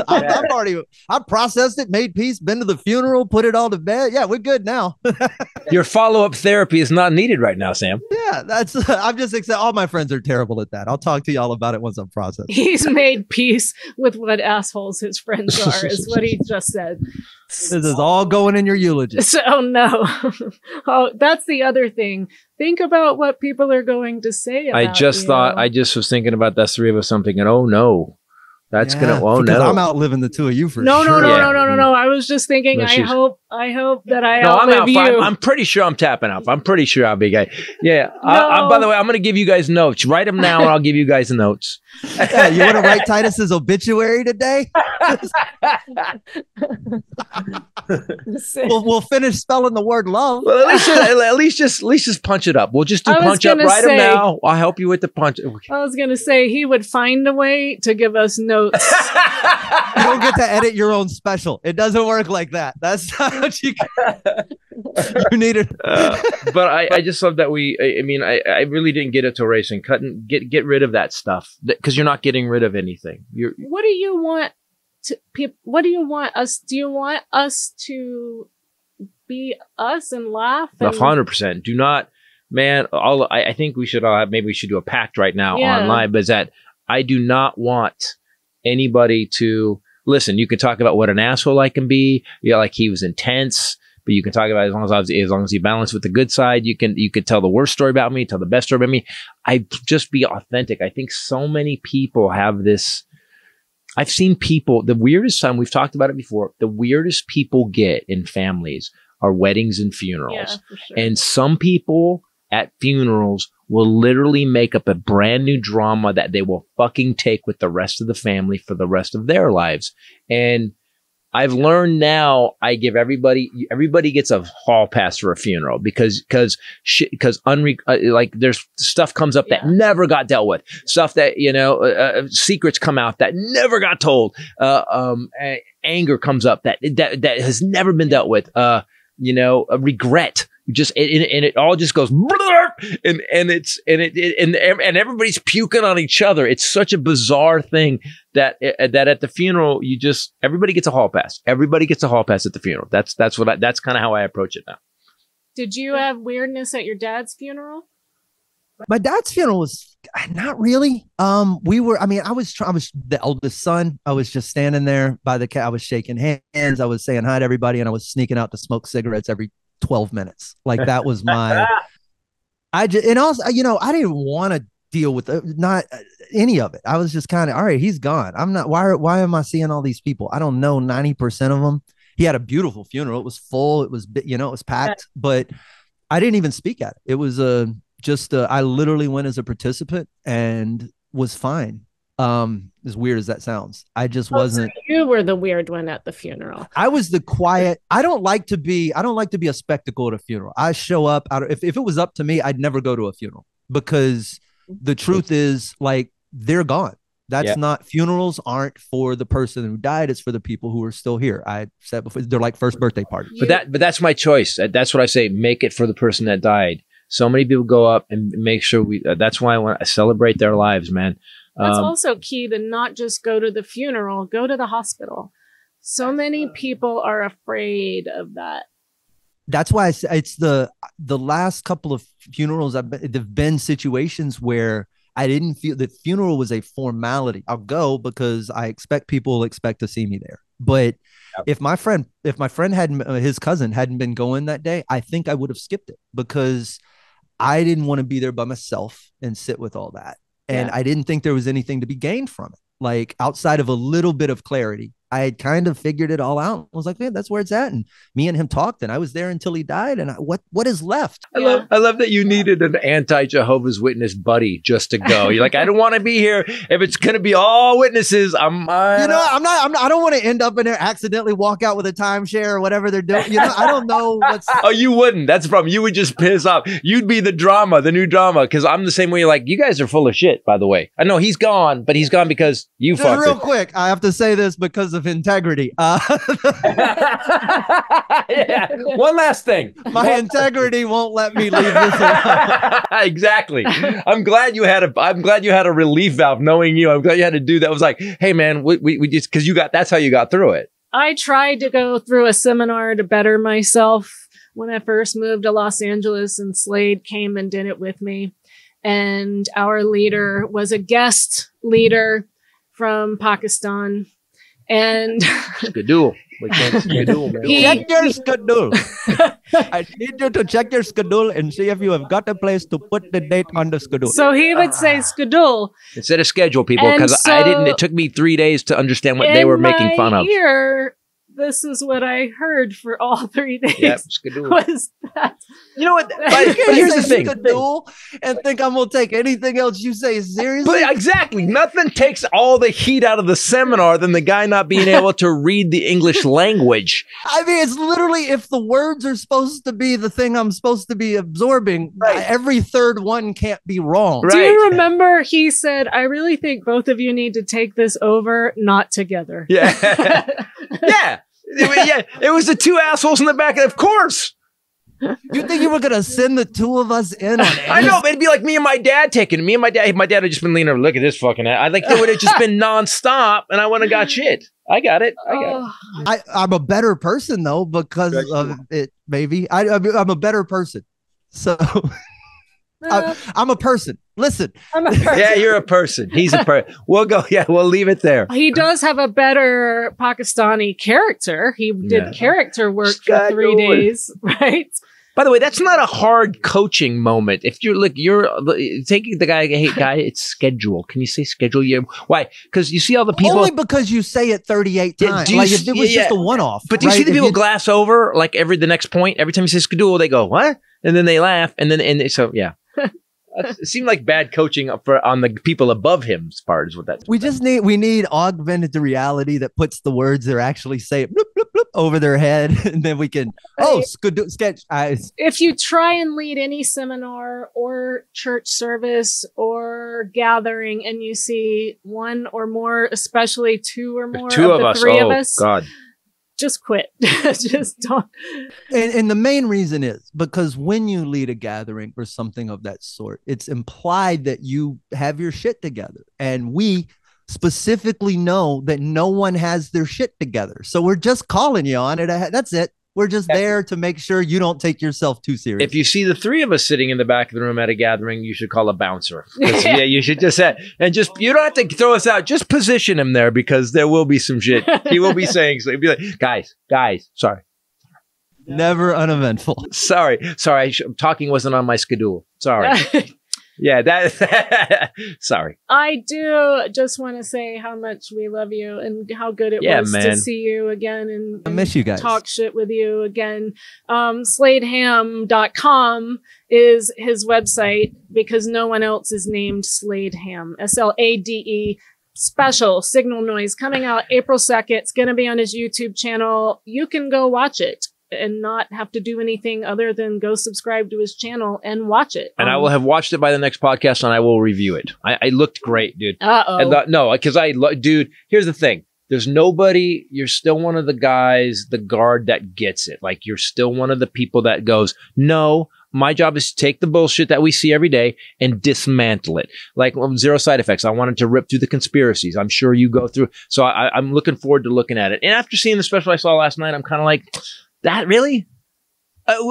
C: I processed it, made peace, been to the funeral, put it all to bed. Yeah, we're good now.
B: Your follow-up therapy is not needed right now, Sam.
C: Yeah, I'm just excited. All my friends are terrible at that. I'll talk to y'all about it once I'm processed.
D: He's made peace with what assholes his friends are, is what he just said.
C: This is all going in your eulogy.
D: So, no. Oh, that's the other thing. Think about what people are going to say about
B: I just was thinking about that three of us. I'm thinking, oh no, That's gonna. Oh
C: because
B: no,
C: I'm outliving the two of you for
D: No,
C: sure.
D: no. I was just thinking.
B: No,
D: I hope that I
B: no, I'm
D: outlive
B: out.
D: you.
B: I'm pretty sure I'm tapping out. I'm pretty sure I'll be gay. Yeah.
D: No.
B: By the way, I'm gonna give you guys notes. Write them now, and I'll give you guys the notes.
C: Yeah, you want to write Titus's obituary today? we'll finish spelling the word love.
B: Well, at least just punch it up. We'll just do punch up. Write them now. I'll help you with the punch.
D: I was gonna say he would find a way to give us notes.
C: You don't get to edit your own special. It doesn't work like that. That's not what you need it.
B: But I just love that I really didn't get into racing. Get rid of that stuff because you're not getting rid of anything.
D: What do you want what do you want us? Do you want us to be us and laugh?
B: 100%. Do not, man. I think we should all maybe we should do a pact right now online. But is that I do not want anybody to listen. You can talk about what an asshole I can be. Yeah, like he was intense. But you can talk about as long as you balance with the good side, you could tell the worst story about me, tell the best story about me. I just be authentic. I think so many people have this. I've seen people, the weirdest time, we've talked about it before, the weirdest people get in families are weddings and funerals.
D: Yeah, for sure.
B: And some people at funerals will literally make up a brand new drama that they will fucking take with the rest of the family for the rest of their lives. And I've learned now I give everybody gets a hall pass for a funeral because like there's stuff comes up that never got dealt with, stuff that, secrets come out that never got told. Anger comes up that has never been dealt with. A regret. And it all just goes and everybody's puking on each other. It's such a bizarre thing that at the funeral everybody gets a hall pass. Everybody gets a hall pass at the funeral. That's kind of how I approach it now.
D: Did you have weirdness at your dad's funeral?
C: My dad's funeral was not really. I was the eldest son. I was just standing there by the cat. I was shaking hands. I was saying hi to everybody, and I was sneaking out to smoke cigarettes every 12 minutes. Like that was my. I didn't want to deal with not any of it. I was just kind of all right. He's gone. I'm not. Why am I seeing all these people? I don't know 90% of them. He had a beautiful funeral. It was full. It was it was packed, but I didn't even speak at it. It was I literally went as a participant and was fine. As weird as that sounds, I just wasn't.
D: So you were the weird one at the funeral.
C: I was the quiet. I don't like to be a spectacle at a funeral. I show up if it was up to me, I'd never go to a funeral because the truth is like they're gone. That's not, funerals aren't for the person who died. It's for the people who are still here. I said before, they're like first birthday party.
B: But that's my choice. That's what I say. Make it for the person that died. So many people go up and make sure that's why I want to celebrate their lives, man.
D: That's also key to not just go to the funeral, go to the hospital. So many people are afraid of that.
C: That's why it's the last couple of funerals there've been situations where I didn't feel the funeral was a formality. I'll go because I expect people expect to see me there. But if my friend hadn't, his cousin hadn't been going that day, I think I would have skipped it because I didn't want to be there by myself and sit with all that. And I didn't think there was anything to be gained from it. Like outside of a little bit of clarity, I had kind of figured it all out. I was like, man, that's where it's at. And me and him talked and I was there until he died. And what is left?
B: I love that you needed an anti-Jehovah's Witness buddy just to go. You're like, I don't want to be here. If it's going to be all witnesses, I
C: don't want to end up in there, accidentally walk out with a timeshare or whatever they're doing. I don't know what's.
B: Oh, you wouldn't. That's the problem. You would just piss off. You'd be the new drama. Cause I'm the same way. Like, you guys are full of shit, by the way. I know he's gone, but he's gone because you fucked
C: real quick. I have to say this because of integrity.
B: One last thing.
C: My integrity won't let me leave this alone.
B: Exactly. I'm glad you had a relief valve knowing you. I'm glad you had to do that. It was like, hey man, we just, cause that's how you got through it.
D: I tried to go through a seminar to better myself when I first moved to Los Angeles, and Slade came and did it with me. And our leader was a guest leader from Pakistan. And
B: Skadoo. We can't skadoo, man.
C: Check your schedule. I need you to check your schedule and see if you have got a place to put the date on the schedule.
D: so he would say skadul.
B: Instead of schedule, people,
D: And
B: because
D: so
B: I didn't. It took me 3 days to understand what they were making fun of.
D: Here, this is what I heard for all 3 days.
B: Yep, skadoo.
D: Was that?
B: You know what?
C: You
B: But
C: can't
B: here's
C: say
B: the thing.
C: schedule and think I'm gonna take anything else you say seriously.
B: But exactly, nothing takes all the heat out of the seminar than the guy not being able to read the English language.
C: I mean, it's literally if the words are supposed to be the thing I'm supposed to be absorbing, every third one can't be wrong.
B: Right.
D: Do you remember he said, I really think both of you need to take this over, not together.
B: Yeah, yeah, it was the two assholes in the back. Of course.
C: You think you were gonna send the two of us in on
B: I know, but it'd be like me and my dad taking it. Me and my dad had just been leaning over, look at this fucking ass. I like it would have just been nonstop, and I wouldn't have got shit. I got it.
C: I'm a better person though because of it. Maybe I'm a better person. So I'm a person. Listen,
D: I'm a person.
B: Yeah, you're a person. He's a person. We'll go. Yeah, we'll leave it there.
D: He does have a better Pakistani character. He did character work for 3 days, right?
B: By the way, that's not a hard coaching moment. If you're taking the guy, hey guy, it's schedule. Can you say schedule? Yeah. Why? Because you see all the people.
C: only because you say it 38 times. Like if it was just a one-off.
B: But do you see the people glass over like the next point? Every time you say schedule, they go what? And then they laugh, so yeah. It seemed like bad coaching on the people above him's part is what that's.
C: We need augmented reality that puts the words they're actually saying bloop, bloop, bloop, over their head, and then we can sketch eyes.
D: If you try and lead any seminar or church service or gathering, and you see one or more, especially two or more,
B: two of
D: the
B: us,
D: three of us,
B: God.
D: Just quit. Just don't.
C: And the main reason is because when you lead a gathering or something of that sort, it's implied that you have your shit together. And we specifically know that no one has their shit together. So we're just calling you on it. That's it. We're just there to make sure you don't take yourself too seriously.
B: If you see the three of us sitting in the back of the room at a gathering, you should call a bouncer. Yeah, you should just say, and just, you don't have to throw us out. Just position him there because there will be some shit. He will be saying, so he'll be like, guys, sorry.
C: Never uneventful.
B: Sorry. Talking wasn't on my schedule. Sorry. Yeah, sorry.
D: I do just want to say how much we love you and how good it was to see you again and
C: I miss you guys.
D: Talk shit with you again. SladeHam.com is his website because no one else is named Slade Ham. SLADE special signal noise coming out April 2nd. It's going to be on his YouTube channel. You can go watch it and not have to do anything other than go subscribe to his channel and watch it.
B: And I will have watched it by the next podcast and I will review it. I looked great, dude.
D: Uh-oh.
B: Dude, here's the thing. There's nobody, you're still one of the guys, the guard that gets it. Like you're still one of the people that goes, no, my job is to take the bullshit that we see every day and dismantle it. Like Zero Side Effects. I wanted to rip through the conspiracies. I'm sure you go through. So I'm looking forward to looking at it. And after seeing the special I saw last night, I'm kind of like, that really?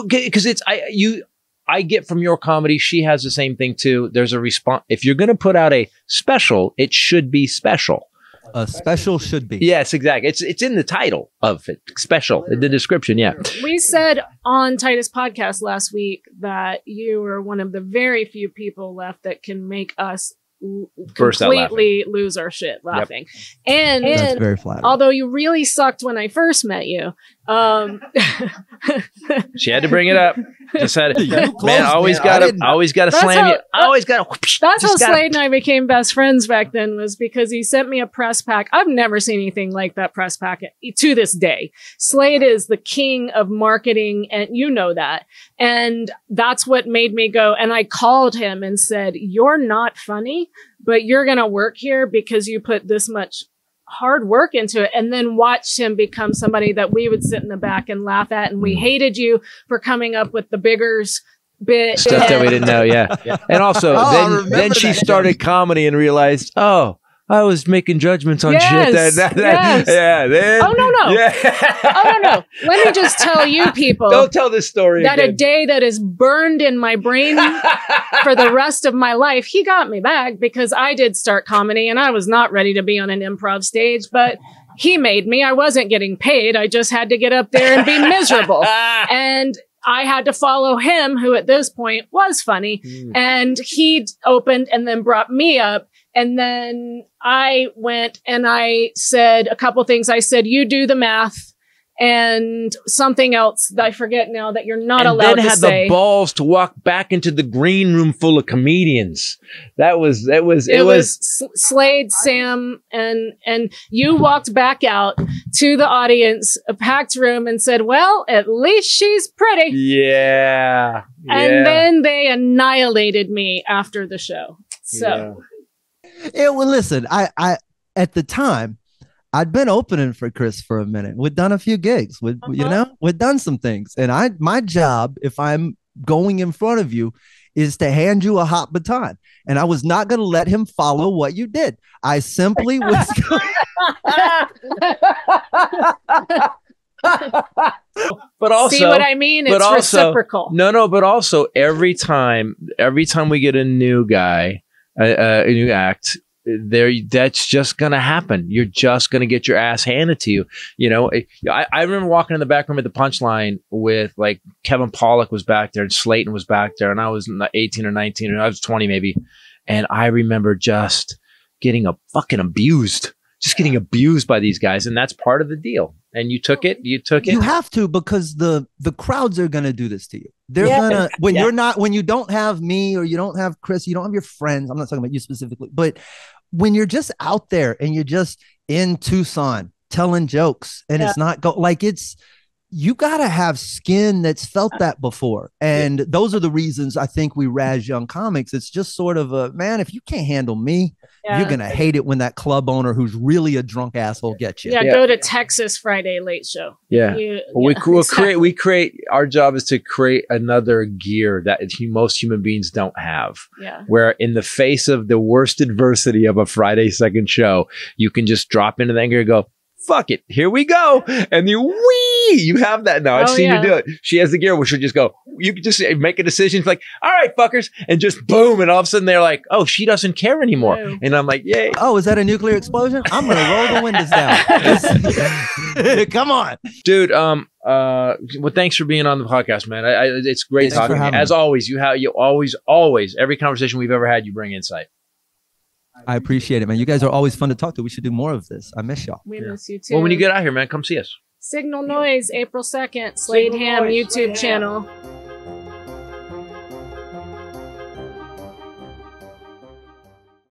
B: Because I get from your comedy, she has the same thing too. There's a response. If you're going to put out a special, it should be special.
C: A special should be.
B: Yes, exactly. It's in the title of it. Special, in the description, yeah.
D: We said on Titus podcast last week that you were one of the very few people left that can make us completely lose our shit laughing. Yep. And
C: that's very flattering.
D: Although you really sucked when I first met you.
B: She had to bring it up. Just had man, always gotta slam you. Always gotta.
D: That's how Slade and I became best friends back then, was because he sent me a press pack. I've never seen anything like that press pack to this day. Slade is the king of marketing, and you know that. And that's what made me go. And I called him and said, "You're not funny, but you're gonna work here because you put this much hard work into it," and then watched him become somebody that we would sit in the back and laugh at. And we hated you for coming up with the biggers bit
B: stuff that we didn't know. Yeah. And also then she started comedy and realized, I was making judgments on shit.
D: Yes.
B: Yeah. Then,
D: no.
B: Yeah.
D: No. Let me just tell you people.
B: Don't tell this story
D: that
B: again.
D: A day that is burned in my brain for the rest of my life. He got me back because I did start comedy and I was not ready to be on an improv stage, but he made me. I wasn't getting paid. I just had to get up there and be miserable. And I had to follow him, who at this point was funny. And he opened and then brought me up. And then I went and I said a couple things. I said, you do the math. And something else that I forget now that you're not allowed to say. And then had the
B: balls to walk back into the green room full of comedians. It was
D: Slade, Sam, and you walked back out to the audience, a packed room, and said, well, at least she's pretty.
B: Yeah.
D: And then they annihilated me after the show. So.
C: Yeah, well, listen, I at the time, I'd been opening for Chris for a minute. We'd done a few gigs. We'd done some things. And my job, if I'm going in front of you, is to hand you a hot baton. And I was not going to let him follow what you did. I simply was.
B: But also,
D: see what I mean? It's reciprocal.
B: No, but also every time we get a new guy, a new act, that's just gonna happen. You're just gonna get your ass handed to you. You know, I remember walking in the back room at the Punchline with like Kevin Pollak was back there and Slayton was back there, and I was 18 or 19, and I was 20 maybe, and I remember just getting getting abused by these guys, and that's part of the deal. And you took it. You
C: have to, because the crowds are gonna do this to you. They're gonna when you don't have me or you don't have Chris, you don't have your friends. I'm not talking about you specifically, but when you're just out there and you're just in Tucson telling jokes and it's not you gotta have skin that's felt that before. And those are the reasons I think we razz young comics. It's just sort of a, man, if you can't handle me, you're gonna hate it when that club owner who's really a drunk asshole gets you.
D: Go to Texas Friday late show.
B: We create, our job is to create another gear that most human beings don't have. Where in the face of the worst adversity of a Friday second show, you can just drop into the anger and go, fuck it, here we go. And you have that now. I've seen her do it. She has the gear where she'll just go, you can just make a decision. It's like, all right, fuckers. And just boom. And all of a sudden they're like, oh, she doesn't care anymore. And I'm like, yay.
C: Oh, is that a nuclear explosion? I'm going to roll the windows down. Come on.
B: Dude, well, thanks for being on the podcast, man. It's great talking to you. As always, you always, every conversation we've ever had, you bring insight.
C: I appreciate it, man. You guys are always fun to talk to. We should do more of this. I miss y'all.
D: We miss you too.
B: Well, when you get out here, man, come see us.
D: Signal Noise, April 2nd, Slade Ham YouTube channel.